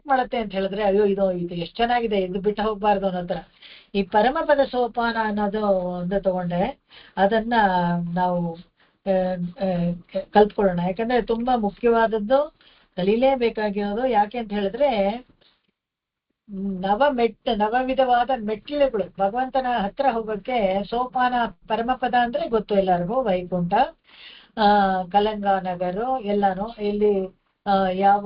Attract ಮಾಡುತ್ತೆ ಅಂತ ಹೇಳಿದ್ರೆ ಅಯ್ಯೋ ಇದು ಎಷ್ಟು ಚೆನ್ನಾಗಿದೆ, ಇದು ಬಿಟ್ಟು ಹೋಗ್ಬಾರ್ದು ಅನ್ನೋ ಥರ. ಈ ಪರಮಪದ ಸೋಪಾನ ಅನ್ನೋದು ಒಂದು ತಗೊಂಡ್ರೆ ಅದನ್ನ ನಾವು ಕಲ್ತ್ಕೊಳ್ಳೋಣ. ಯಾಕಂದ್ರೆ ತುಂಬಾ ಮುಖ್ಯವಾದದ್ದು, ಕಲೀಲೇಬೇಕಾಗಿರೋದು. ಯಾಕೆ ಅಂತ ಹೇಳಿದ್ರೆ ನವವಿಧವಾದ ಮೆಟ್ಟಿಲುಗಳು ಭಗವಂತನ ಹತ್ರ ಹೋಗೋಕ್ಕೆ. ಸೋಪಾನ ಪರಮಪದ ಅಂದ್ರೆ ಗೊತ್ತು ಎಲ್ಲರಿಗೂ, ವೈಕುಂಠ, ಕಲಂಗ ನಗರು ಎಲ್ಲಾನು, ಇಲ್ಲಿ ಯಾವ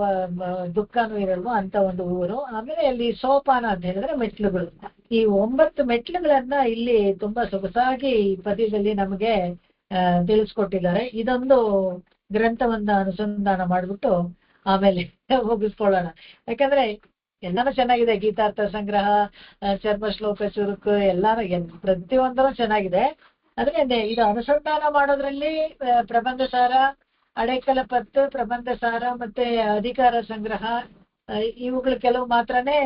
ದುಃಖನೂ ಇರಲ್ವೋ ಅಂತ ಒಂದು ಊರು. ಆಮೇಲೆ ಇಲ್ಲಿ ಸೋಪಾನ ಅಂತ ಹೇಳಿದ್ರೆ ಮೆಟ್ಲುಗಳು. ಈ 9 ಮೆಟ್ಲುಗಳನ್ನ ಇಲ್ಲಿ ತುಂಬಾ ಸೊಗಸಾಗಿ ಈ ಪದ್ಯದಲ್ಲಿ ನಮಗೆ ತಿಳಿಸ್ಕೊಟ್ಟಿದ್ದಾರೆ. ಇದೊಂದು ಗ್ರಂಥವನ್ನ ಅನುಸಂಧಾನ ಮಾಡ್ಬಿಟ್ಟು ಆಮೇಲೆ ಮುಗಿಸ್ಕೊಳ್ಳೋಣ. ಯಾಕಂದ್ರೆ ಎಲ್ಲಾನು ಚೆನ್ನಾಗಿದೆ, ಗೀತಾರ್ಥ ಸಂಗ್ರಹ, ಚರ್ಮ ಶ್ಲೋಕ ಚುರುಕು ಎಲ್ಲಾನು ಪ್ರತಿಯೊಂದೂ ಚೆನ್ನಾಗಿದೆ. ಆದ್ರೆ ಇದು ಅನುಸಂಧಾನ ಮಾಡೋದ್ರಲ್ಲಿ ಪ್ರಬಂಧ ಸಾರ, ಅಡೆಕಲ ಪತ್ತು, ಪ್ರಬಂಧ ಸಾರ ಮತ್ತೆ ಅಧಿಕಾರ ಸಂಗ್ರಹ ಇವುಗಳು ಕೆಲವು ಮಾತ್ರನೇ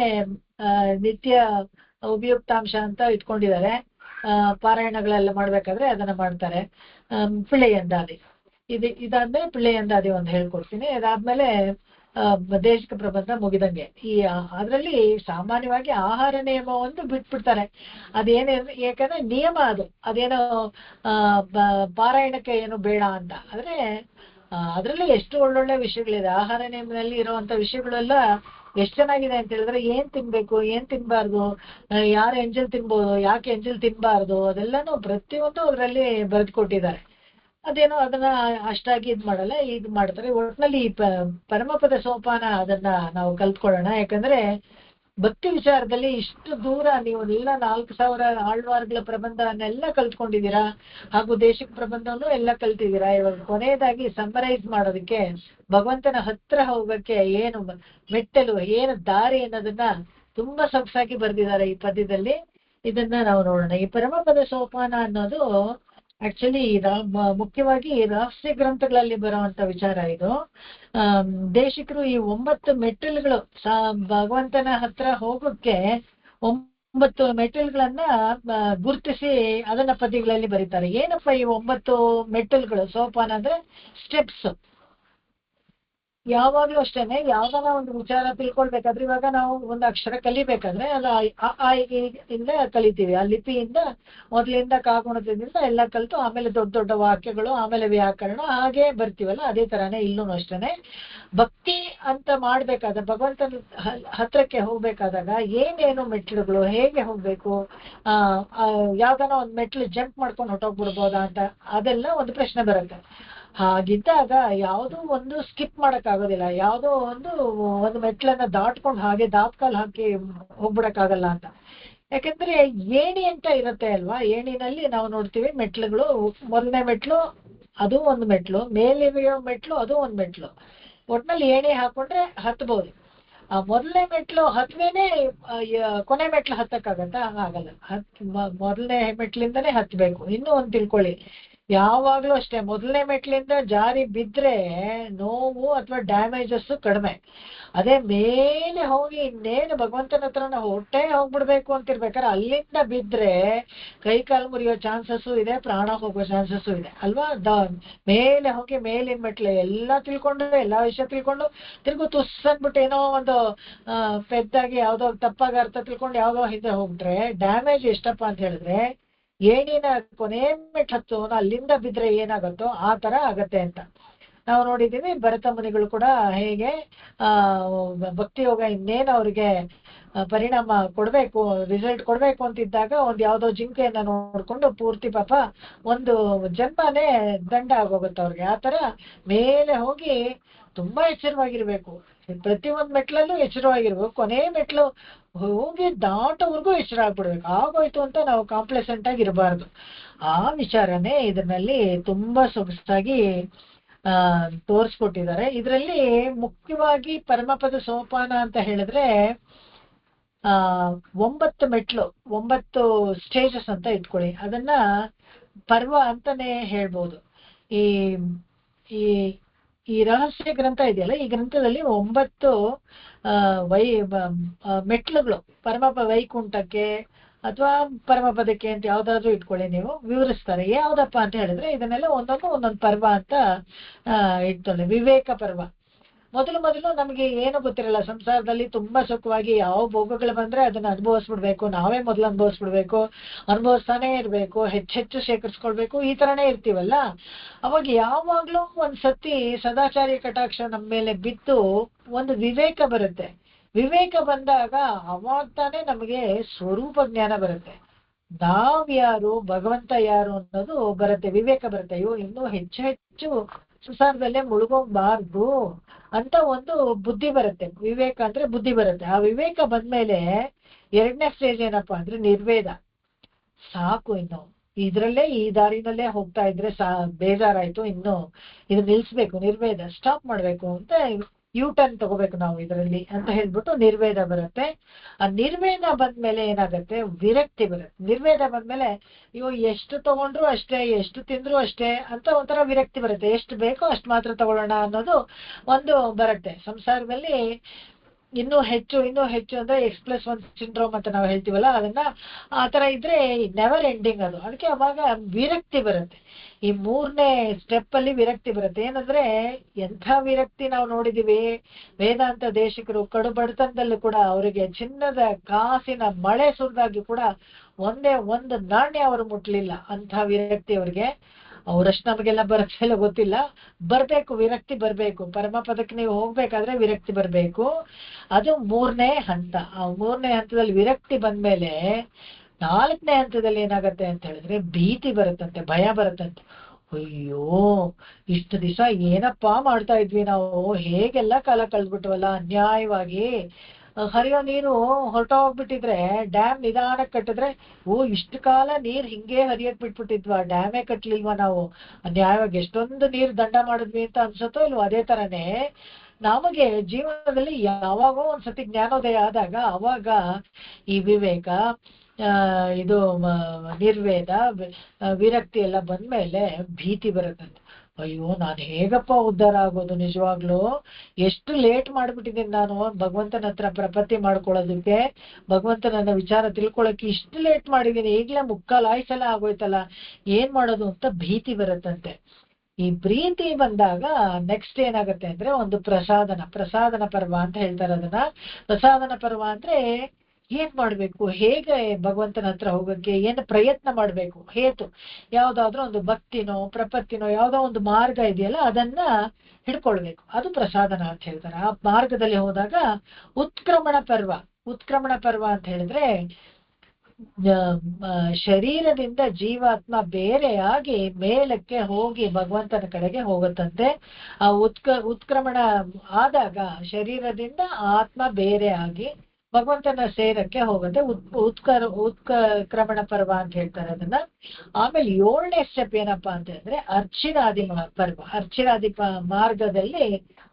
ನಿತ್ಯ ಉಪಯುಕ್ತಾಂಶ ಅಂತ ಇಟ್ಕೊಂಡಿದ್ದಾರೆ. ಪಾರಾಯಣಗಳೆಲ್ಲ ಮಾಡ್ಬೇಕಾದ್ರೆ ಅದನ್ನ ಮಾಡ್ತಾರೆ. ಪಿಳ್ಳೆಯಂದಾದಿ ಇದಾದ್ಮೇಲೆ ಪಿಳ್ಳೆಯಂದಾದಿ ಒಂದು ಹೇಳ್ಕೊಡ್ತೀನಿ. ಅದಾದ್ಮೇಲೆ ದೇಶಿಕ ಪ್ರಬಂಧ ಮುಗಿದಂಗೆ. ಅದರಲ್ಲಿ ಸಾಮಾನ್ಯವಾಗಿ ಆಹಾರ ನಿಯಮ ಒಂದು ಬಿಟ್ಬಿಡ್ತಾರೆ. ಅದೇನೇ ಯಾಕಂದ್ರೆ ನಿಯಮ ಅದೇನೋ ಪಾರಾಯಣಕ್ಕೆ ಏನು ಬೇಡ ಅಂತ. ಆದ್ರೆ ಅದರಲ್ಲಿ ಎಷ್ಟು ಒಳ್ಳೊಳ್ಳೆ ವಿಷಯಗಳಿದೆ. ಆಹಾರ ನಿಯಮದಲ್ಲಿ ಇರುವಂತ ವಿಷಯಗಳೆಲ್ಲ ಎಷ್ಟು ಚೆನ್ನಾಗಿದೆ ಅಂತ ಹೇಳಿದ್ರೆ, ಏನ್ ತಿನ್ಬೇಕು, ಏನ್ ತಿನ್ಬಾರ್ದು, ಯಾರು ಎಂಜಲ್ ತಿನ್ಬೋದು, ಯಾಕೆ ಎಂಜಲ್ ತಿನ್ಬಾರ್ದು, ಅದೆಲ್ಲಾನು ಪ್ರತಿಯೊಂದು ಅದರಲ್ಲಿ ಬರೆದು ಕೊಟ್ಟಿದ್ದಾರೆ. ಅದೇನೋ ಅದನ್ನ ಅಷ್ಟಾಗಿ ಮಾಡಲ್ಲ, ಇದು ಮಾಡ್ತಾರೆ. ಒಟ್ಟಿನಲ್ಲಿ ಈ ಪರಮಪದ ಸೋಪಾನ ಅದನ್ನ ನಾವು ಕಲ್ತ್ಕೊಳ್ಳೋಣ. ಯಾಕಂದ್ರೆ ಭಕ್ತಿ ವಿಚಾರದಲ್ಲಿ ಇಷ್ಟು ದೂರ ನೀವು ಎಲ್ಲ 4000 ಆಳ್ವಾರ್ಗಳ ಪ್ರಬಂಧವನ್ನೆಲ್ಲ ಕಲ್ತ್ಕೊಂಡಿದ್ದೀರಾ, ಹಾಗೂ ದೇಶಿಕ ಪ್ರಬಂಧವನ್ನು ಎಲ್ಲ ಕಲ್ತಿದ್ದೀರಾ. ಇವಾಗ ಕೊನೆಯದಾಗಿ ಸಮ್ಮರೈಸ್ ಮಾಡೋದಕ್ಕೆ, ಭಗವಂತನ ಹತ್ರ ಹೋಗಕ್ಕೆ ಏನು ಮೆಟ್ಟಲು, ಏನು ದಾರಿ ಅನ್ನೋದನ್ನ ತುಂಬಾ ಸೊಗಸಾಗಿ ಬರೆದಿದ್ದಾರೆ ಈ ಪದ್ಯದಲ್ಲಿ. ಇದನ್ನ ನಾವು ನೋಡೋಣ. ಈ ಪರಮಪದ ಸೋಪಾನ ಅನ್ನೋದು ಆಕ್ಚುಲಿ ಮುಖ್ಯವಾಗಿ ರಹಸ್ಯ ಗ್ರಂಥಗಳಲ್ಲಿ ಬರುವಂತ ವಿಚಾರ ಇದು. ದೇಶಿಕರು ಈ 9 ಮೆಟ್ಟಿಲುಗಳು ಭಗವಂತನ ಹತ್ರ ಹೋಗೋಕ್ಕೆ 9 ಮೆಟ್ಟಿಲುಗಳನ್ನ ಗುರುತಿಸಿ ಅದನ್ನ ಪದ್ಯಗಳಲ್ಲಿ ಬರೀತಾರೆ. ಏನಪ್ಪ ಈ 9 ಮೆಟ್ಟಿಲುಗಳು? ಸೋಪಾನ ಅಂದ್ರೆ ಸ್ಟೆಪ್ಸ್. ಯಾವಾಗ್ಲೂ ಅಷ್ಟೇನೆ, ಯಾವ್ದಾನ ಒಂದು ವಿಚಾರ ತಿಳ್ಕೊಳ್ಬೇಕಾದ್ರೆ, ಇವಾಗ ನಾವು ಒಂದು ಅಕ್ಷರ ಕಲಿಬೇಕಾದ್ರೆ ಅದು ಇಂದ ಕಲಿತೀವಿ. ಆ ಲಿಪಿಯಿಂದ ಮೊದಲಿಂದ ಕಾಗುಣದಿಂದ ಎಲ್ಲ ಕಲಿತು ಆಮೇಲೆ ದೊಡ್ಡ ದೊಡ್ಡ ವಾಕ್ಯಗಳು, ಆಮೇಲೆ ವ್ಯಾಕರಣ, ಹಾಗೆ ಬರ್ತೀವಲ್ಲ. ಅದೇ ತರಾನೇ ಇಲ್ಲೂ ಅಷ್ಟೇನೆ. ಭಕ್ತಿ ಅಂತ ಮಾಡ್ಬೇಕಾದ, ಭಗವಂತನ ಹತ್ರಕ್ಕೆ ಹೋಗ್ಬೇಕಾದಾಗ ಏನೇನು ಮೆಟ್ಲುಗಳು, ಹೇಗೆ ಹೋಗ್ಬೇಕು, ಯಾವ್ದಾನ ಒಂದು ಮೆಟ್ಲು ಜಂಪ್ ಮಾಡ್ಕೊಂಡು ಹೊಟ್ಟೋಗ್ಬಿಡ್ಬೋದಾ ಅಂತ ಅದೆಲ್ಲ ಒಂದು ಪ್ರಶ್ನೆ ಬರುತ್ತೆ. ಹಾಗಿದ್ದಾಗ ಯಾವುದೋ ಒಂದು ಸ್ಕಿಪ್ ಮಾಡಕ್ ಆಗೋದಿಲ್ಲ, ಯಾವುದೋ ಒಂದು ಮೆಟ್ಲನ್ನ ದಾಟ್ಕೊಂಡು ಹಾಗೆ ದಾಪ್ಕಾಲ್ ಹಾಕಿ ಹೋಗ್ಬಿಡಕ್ಕಾಗಲ್ಲ ಅಂತ. ಯಾಕಂದ್ರೆ ಏಣಿ ಅಂತ ಇರುತ್ತೆ ಅಲ್ವಾ, ಏಣಿನಲ್ಲಿ ನಾವು ನೋಡ್ತೀವಿ ಮೆಟ್ಲುಗಳು. ಮೊದಲನೇ ಮೆಟ್ಲು ಅದು ಒಂದು ಮೆಟ್ಲು, ಮೇಲಿರೋ ಮೆಟ್ಲು ಅದು ಒಂದು ಮೆಟ್ಲು. ಒಟ್ನಲ್ಲಿ ಏಣಿ ಹಾಕೊಂಡ್ರೆ ಹತ್ಬಹುದು. ಆ ಮೊದಲನೇ ಮೆಟ್ಲು ಹತ್ವೇನೆ ಕೊನೆ ಮೆಟ್ಲು ಹತ್ತಕ್ಕಾಗತ್ತ? ಆಗಲ್ಲ. ಮೊದಲನೇ ಮೆಟ್ಲಿಂದನೇ ಹತ್ಬೇಕು. ಇನ್ನೂ ಒಂದು ತಿಳ್ಕೊಳ್ಳಿ, ಯಾವಾಗ್ಲೂ ಅಷ್ಟೇ, ಮೊದಲನೇ ಮೆಟ್ಲಿಂದ ಜಾರಿ ಬಿದ್ರೆ ನೋವು ಅಥವಾ ಡ್ಯಾಮೇಜಸ್ ಕಡಿಮೆ. ಅದೇ ಮೇಲೆ ಹೋಗಿ ಇನ್ನೇನು ಭಗವಂತನ ಹತ್ರ ನಾವು ಹೊಟ್ಟೆ ಹೋಗ್ಬಿಡ್ಬೇಕು ಅಂತಿರ್ಬೇಕಾದ್ರೆ ಅಲ್ಲಿಂದ ಬಿದ್ರೆ ಕೈ ಕಾಲು ಮುರಿಯೋ ಚಾನ್ಸಸ್ಸು ಇದೆ, ಪ್ರಾಣ ಹೋಗೋ ಚಾನ್ಸಸ್ಸು ಇದೆ ಅಲ್ವಾ. ಮೇಲೆ ಹೋಗಿ ಮೇಲಿನ ಮೆಟ್ಲು ಎಲ್ಲ ತಿಳ್ಕೊಂಡು, ಎಲ್ಲಾ ವಿಷಯ ತಿಳ್ಕೊಂಡು ತಿರ್ಗು ತುಸ್ ಅಂದ್ಬಿಟ್ಟು ಏನೋ ಒಂದು ಪೆದ್ದಾಗಿ ಯಾವ್ದೋ ತಪ್ಪಾಗಿ ಅರ್ಥ ತಿಳ್ಕೊಂಡು ಯಾವ್ದೋ ಹಿಂದೆ ಹೋಗ್ಬಿಟ್ರೆ ಡ್ಯಾಮೇಜ್ ಎಷ್ಟಪ್ಪ ಅಂತ ಹೇಳಿದ್ರೆ, ಏನಿನ ಕೊನೆ ಮೆಟ್ಲು ಹತ್ತೋನು ಅಲ್ಲಿಂದ ಬಿದ್ರೆ ಏನಾಗತ್ತೋ ಆ ತರ ಆಗತ್ತೆ ಅಂತ ನಾವು ನೋಡಿದೀವಿ. ಭರತ ಮುನಿಗಳು ಕೂಡ ಹೇಗೆ ಭಕ್ತಿ ಯೋಗ ಇನ್ನೇನು ಅವ್ರಿಗೆ ಪರಿಣಾಮ ಕೊಡ್ಬೇಕು, ರಿಸಲ್ಟ್ ಕೊಡ್ಬೇಕು ಅಂತಿದ್ದಾಗ ಒಂದ್ ಯಾವ್ದೋ ಜಿಂಕೆಯನ್ನ ನೋಡ್ಕೊಂಡು ಪೂರ್ತಿ ಪಾಪ ಒಂದು ಜನ್ಮನೇ ದಂಡ ಆಗೋಗುತ್ತೆ ಅವ್ರಿಗೆ. ಆ ತರ ಮೇಲೆ ಹೋಗಿ ತುಂಬಾ ಎಚ್ಚರವಾಗಿರ್ಬೇಕು. ಪ್ರತಿಯೊಂದ್ ಮೆಟ್ಲಲ್ಲೂ ಎಚ್ಚರವಾಗಿರ್ಬೇಕು. ಕೊನೆ ಮೆಟ್ಲು ಹೋಗಿ ದಾಟೋವರೆಗೂ ಎಚ್ಚರ ಆಗ್ಬಿಡ್ಬೇಕು. ಆಗೋಯ್ತು ಅಂತ ನಾವು ಕಾಂಪ್ಲೆಸೆಂಟ್ ಆಗಿ ಇರಬಾರ್ದು. ಆ ವಿಚಾರನೇ ಇದರಲ್ಲಿ ತುಂಬಾ ಸೊಗಸಾಗಿ ತೋರಿಸ್ಕೊಟ್ಟಿದ್ದಾರೆ. ಇದರಲ್ಲಿ ಮುಖ್ಯವಾಗಿ ಪರಮಪದ ಸೋಪಾನ ಅಂತ ಹೇಳಿದ್ರೆ 9 ಮೆಟ್ಲು, 9 ಸ್ಟೇಜಸ್ ಅಂತ ಇಟ್ಕೊಳ್ಳಿ. ಅದನ್ನ ಪರ್ವ ಅಂತಾನೆ ಹೇಳ್ಬೋದು. ಈ ಈ ಈ ರಹಸ್ಯ ಗ್ರಂಥ ಇದೆಯಲ್ಲ, ಈ ಗ್ರಂಥದಲ್ಲಿ 9 ಮೆಟ್ಲುಗಳು ವೈಕುಂಠಕ್ಕೆ ಅಥವಾ ಪರಮಪದಕ್ಕೆ ಅಂತ ಯಾವ್ದಾದ್ರು ಇಟ್ಕೊಳ್ಳಿ, ನೀವು ವಿವರಿಸ್ತಾರೆ. ಯಾವ್ದಪ್ಪ ಅಂತ ಹೇಳಿದ್ರೆ ಇದನ್ನೆಲ್ಲ ಒಂದೊಂದು ಪರ್ವ ಅಂತ ಇಟ್ಕೊಳ್ಳಿ. ವಿವೇಕ ಪರ್ವ, ಮೊದಲು ಮೊದಲು ನಮಗೆ ಏನು ಗೊತ್ತಿರಲ್ಲ, ಸಂಸಾರದಲ್ಲಿ ತುಂಬಾ ಸುಖವಾಗಿ ಯಾವ ಭೋಗಗಳು ಬಂದ್ರೆ ಅದನ್ನ ಅನುಭವಿಸ್ಬಿಡ್ಬೇಕು, ನಾವೇ ಮೊದಲು ಅನುಭವಿಸ್ಬಿಡ್ಬೇಕು, ಅನುಭವಿಸ್ತಾನೆ ಇರ್ಬೇಕು, ಹೆಚ್ಚೆಚ್ಚು ಶೇಖರಿಸ್ಕೊಳ್ಬೇಕು, ಈ ತರನೇ ಇರ್ತೀವಲ್ಲ. ಅವಾಗ ಯಾವಾಗ್ಲೂ ಒಂದ್ಸತಿ ಸದಾಚಾರ್ಯ ಕಟಾಕ್ಷ ನಮ್ಮ ಮೇಲೆ ಬಿದ್ದು ಒಂದು ವಿವೇಕ ಬರುತ್ತೆ. ವಿವೇಕ ಬಂದಾಗ ಅವಾಗ ತಾನೇ ನಮಗೆ ಸ್ವರೂಪ ಜ್ಞಾನ ಬರುತ್ತೆ. ನಾವ್ಯಾರು, ಭಗವಂತ ಯಾರು ಅನ್ನೋದು ಬರುತ್ತೆ, ವಿವೇಕ ಬರುತ್ತೆ. ಅಯ್ಯೋ ಇನ್ನೂ ಹೆಚ್ಚು ಹೆಚ್ಚು ಸಂಸಾರದಲ್ಲೇ ಮುಳುಗೋಗ್ಬಾರ್ದು ಅಂತ ಒಂದು ಬುದ್ಧಿ ಬರುತ್ತೆ. ವಿವೇಕ ಅಂದ್ರೆ ಬುದ್ಧಿ ಬರುತ್ತೆ. ಆ ವಿವೇಕ ಬಂದ್ಮೇಲೆ ಎರಡನೇ ಸ್ಟೇಜ್ ಏನಪ್ಪಾ ಅಂದ್ರೆ ನಿರ್ವೇದ. ಸಾಕು, ಇನ್ನು ಇದ್ರಲ್ಲೇ ಈ ದಾರಿನಲ್ಲೇ ಹೋಗ್ತಾ ಇದ್ರೆ ಬೇಜಾರಾಯ್ತು, ಇನ್ನು ಇದು ನಿಲ್ಸ್ಬೇಕು, ನಿರ್ವೇದ ಸ್ಟಾಪ್ ಮಾಡ್ಬೇಕು ಅಂತ ಯೂ ಟರ್ನ್ ತಗೋಬೇಕು ನಾವು ಇದರಲ್ಲಿ ಅಂತ ಹೇಳ್ಬಿಟ್ಟು ನಿರ್ವೇದ ಬರುತ್ತೆ. ಆ ನಿರ್ವೇದ ಬಂದ್ಮೇಲೆ ಏನಾಗುತ್ತೆ, ವಿರಕ್ತಿ ಬರುತ್ತೆ. ನಿರ್ವೇದ ಬಂದ್ಮೇಲೆ ಇವು ಎಷ್ಟು ತಗೊಂಡ್ರು ಅಷ್ಟೇ, ಎಷ್ಟು ತಿಂದ್ರು ಅಷ್ಟೇ ಅಂತ ಒಂಥರ ವಿರಕ್ತಿ ಬರುತ್ತೆ. ಎಷ್ಟು ಬೇಕೋ ಅಷ್ಟು ಮಾತ್ರ ತಗೊಳ್ಳೋಣ ಅನ್ನೋದು ಒಂದು ಬರುತ್ತೆ. ಸಂಸಾರದಲ್ಲಿ ಇನ್ನೂ ಹೆಚ್ಚು ಅಂದ್ರೆ X+1 ಸಿಂಡ್ರೋಮ್ ಅಂತ ನಾವು ಹೇಳ್ತೀವಲ್ಲ, ಅದನ್ನ ಆ ತರ ಇದ್ರೆ ನೆವರ್ ಎಂಡಿಂಗ್ ಅದು. ಅದಕ್ಕೆ ಅವಾಗ ವಿರಕ್ತಿ ಬರುತ್ತೆ. ಈ ಮೂರನೇ ಸ್ಟೆಪ್ ಅಲ್ಲಿ ವಿರಕ್ತಿ ಬರುತ್ತೆ. ಏನಂದ್ರೆ ಎಂಥ ವಿರಕ್ತಿ ನಾವು ನೋಡಿದೀವಿ. ವೇದಾಂತ ದೇಶಿಕರು ಕಡು ಬಡತನದಲ್ಲೂ ಕೂಡ ಅವರಿಗೆ ಚಿನ್ನದ ಕಾಸಿನ ಮಳೆ ಸುರಿದಾಗಿ ಕೂಡ ಒಂದೇ ಒಂದು ನಾಣ್ಯ ಅವರು ಮುಟ್ಲಿಲ್ಲ, ಅಂಥ ವಿರಕ್ತಿ ಅವ್ರಿಗೆ. ಅವರಷ್ಟು ನಮಗೆಲ್ಲ ಬರುತ್ತೆ ಇಲ್ಲ ಗೊತ್ತಿಲ್ಲ, ಬರ್ಬೇಕು, ವಿರಕ್ತಿ ಬರ್ಬೇಕು. ಪರಮ ಪದಕ್ಕೆ ನೀವು ಹೋಗ್ಬೇಕಾದ್ರೆ ವಿರಕ್ತಿ ಬರ್ಬೇಕು. ಅದು ಮೂರನೇ ಹಂತ. ಆ ಮೂರನೇ ಹಂತದಲ್ಲಿ ವಿರಕ್ತಿ ಬಂದ್ಮೇಲೆ ನಾಲ್ಕನೇ ಹಂತದಲ್ಲಿ ಏನಾಗತ್ತೆ ಅಂತ ಹೇಳಿದ್ರೆ ಭೀತಿ ಬರುತ್ತಂತೆ, ಭಯ ಬರುತ್ತಂತೆ. ಅಯ್ಯೋ ಇಷ್ಟು ದಿವಸ ಏನಪ್ಪಾ ಮಾಡ್ತಾ ಇದ್ವಿ ನಾವು, ಹೇಗೆಲ್ಲ ಕಾಲ ಕಳೆದ್ಬಿಟ್ವಲ್ಲ ಅನ್ಯಾಯವಾಗಿ. ಹರಿಯೋ ನೀರು ಹೊರಟೋಗ್ಬಿಟ್ಟಿದ್ರೆ, ಡ್ಯಾಮ್ ನಿಧಾನಕ್ಕೆ ಕಟ್ಟಿದ್ರೆ, ಇಷ್ಟು ಕಾಲ ನೀರ್ ಹಿಂಗೆ ಹರಿಯಕ್ ಬಿಟ್ಬಿಟ್ಟಿದ್ವಾ, ಡ್ಯಾಮೇ ಕಟ್ಲಿಲ್ವಾ ನಾವು, ಅನ್ಯಾಯವಾಗಿ ಎಷ್ಟೊಂದು ನೀರ್ ದಂಡ ಮಾಡಿದ್ವಿ ಅಂತ ಅನ್ಸತ್ತೋ ಇಲ್ವೋ. ಅದೇ ತರನೇ ನಮಗೆ ಜೀವನದಲ್ಲಿ ಯಾವಾಗೋ ಒಂದ್ಸತಿ ಜ್ಞಾನೋದಯ ಆದಾಗ ಅವಾಗ ಈ ವಿವೇಕ, ಇದು ನಿರ್ವೇದ, ವಿರಕ್ತಿ ಎಲ್ಲ ಬಂದ್ಮೇಲೆ ಭೀತಿ ಬರುತ್ತಂತೆ. ಅಯ್ಯೋ ನಾನು ಹೇಗಪ್ಪ ಉದ್ಧಾರ ಆಗೋದು, ನಿಜವಾಗ್ಲು ಎಷ್ಟು ಲೇಟ್ ಮಾಡ್ಬಿಟ್ಟಿದ್ದೀನಿ ನಾನು ಭಗವಂತನ ಹತ್ರ ಪ್ರಪತ್ತಿ ಮಾಡ್ಕೊಳ್ಳೋದಕ್ಕೆ, ಭಗವಂತನ ವಿಚಾರ ತಿಳ್ಕೊಳಕ್ಕೆ ಇಷ್ಟು ಲೇಟ್ ಮಾಡಿದ್ದೀನಿ, ಈಗ್ಲೇ ಮುಕ್ಕಾಲು ಆಯ್ಸಲ ಆಗೋಯ್ತಲ್ಲ, ಏನ್ ಮಾಡೋದು ಅಂತ ಭೀತಿ ಬರುತ್ತಂತೆ. ಈ ಪ್ರೀತಿ ಬಂದಾಗ ನೆಕ್ಸ್ಟ್ ಏನಾಗುತ್ತೆ ಅಂದ್ರೆ ಒಂದು ಪ್ರಸಾದನ ಪರ್ವ ಅಂತ ಹೇಳ್ತಾರೆ ಅದನ್ನ. ಪ್ರಸಾದನ ಪರ್ವ ಅಂದ್ರೆ ಏನ್ ಮಾಡ್ಬೇಕು, ಹೇಗೆ ಭಗವಂತನ ಹತ್ರ ಹೋಗಕ್ಕೆ ಏನು ಪ್ರಯತ್ನ ಮಾಡ್ಬೇಕು, ಹೇತು ಯಾವ್ದಾದ್ರೂ ಒಂದು ಭಕ್ತಿನೋ ಪ್ರಪತ್ತಿನೋ ಯಾವ್ದೋ ಒಂದು ಮಾರ್ಗ ಇದೆಯಲ್ಲ ಅದನ್ನ ಹಿಡ್ಕೊಳ್ಬೇಕು, ಅದು ಪ್ರಸಾದನ ಅಂತ ಹೇಳ್ತಾರೆ. ಆ ಮಾರ್ಗದಲ್ಲಿ ಹೋದಾಗ ಉತ್ಕ್ರಮಣ ಪರ್ವ ಅಂತ ಹೇಳಿದ್ರೆ ಶರೀರದಿಂದ ಜೀವಾತ್ಮ ಬೇರೆಯಾಗಿ ಮೇಲಕ್ಕೆ ಹೋಗಿ ಭಗವಂತನ ಕಡೆಗೆ ಹೋಗುತ್ತಂತೆ. ಆ ಉತ್ಕ್ರಮಣ ಆದಾಗ ಶರೀರದಿಂದ ಆತ್ಮ ಬೇರೆ ಆಗಿ ಭಗವಂತನ ಸೇರಕ್ಕೆ ಹೋಗುತ್ತೆ. ಉತ್ಕ್ರಮಣ ಪರ್ವ ಅಂತ ಹೇಳ್ತಾರೆ ಅದನ್ನ. ಆಮೇಲೆ 7ನೇ ಸ್ಟೆಪ್ ಏನಪ್ಪಾ ಅಂತ ಹೇಳಿದ್ರೆ ಅರ್ಚಿರಾದಿ ಪರ್ವ. ಅರ್ಚಿರಾದಿ ಮಾರ್ಗದಲ್ಲಿ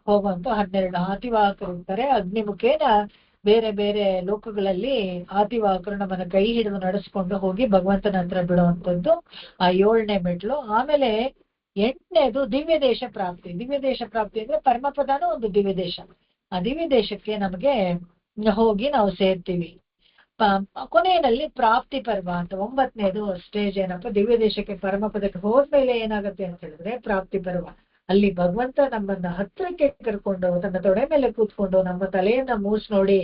ಹೋಗುವಂತ 12 ಆತಿವಾಹಕರು ಇರ್ತಾರೆ. ಅಗ್ನಿಮುಖೇನ ಬೇರೆ ಬೇರೆ ಲೋಕಗಳಲ್ಲಿ ಆತಿವಾಹಕರು ನಮ್ಮನ್ನ ಕೈ ಹಿಡಿದು ನಡೆಸ್ಕೊಂಡು ಹೋಗಿ ಭಗವಂತನ ಹತ್ರ ಬಿಡುವಂತದ್ದು ಆ 7ನೇ ಮೆಟ್ಲು. ಆಮೇಲೆ 8ನೇದು ದಿವ್ಯ ದೇಶ ಪ್ರಾಪ್ತಿ ಅಂದ್ರೆ ಪರಮಪದನೂ ಒಂದು ದಿವ್ಯ ದೇಶ. ಆ ದಿವ್ಯ ದೇಶಕ್ಕೆ ನಮಗೆ ಹೋಗಿ ನಾವು ಸೇರ್ತೀವಿ. ಕೊನೆಯಲ್ಲಿ ಪ್ರಾಪ್ತಿ ಪರ್ವ ಅಂತ 9ನೇದು ಸ್ಟೇಜ್ ಏನಪ್ಪ, ದಿವ್ಯ ದೇಶಕ್ಕೆ ಪರಮಪದಕ್ಕೆ ಹೋದ್ಮೇಲೆ ಏನಾಗುತ್ತೆ ಅಂತ ಹೇಳಿದ್ರೆ ಪ್ರಾಪ್ತಿ ಪರ್ವ. ಅಲ್ಲಿ ಭಗವಂತ ನಮ್ಮನ್ನ ಹತ್ರಕ್ಕೆ ಕರ್ಕೊಂಡು ತನ್ನ ತೊಡೆ ಮೇಲೆ ಕೂತ್ಕೊಂಡು ನಮ್ಮ ತಲೆಯನ್ನ ಮೂಸ್ ನೋಡಿ,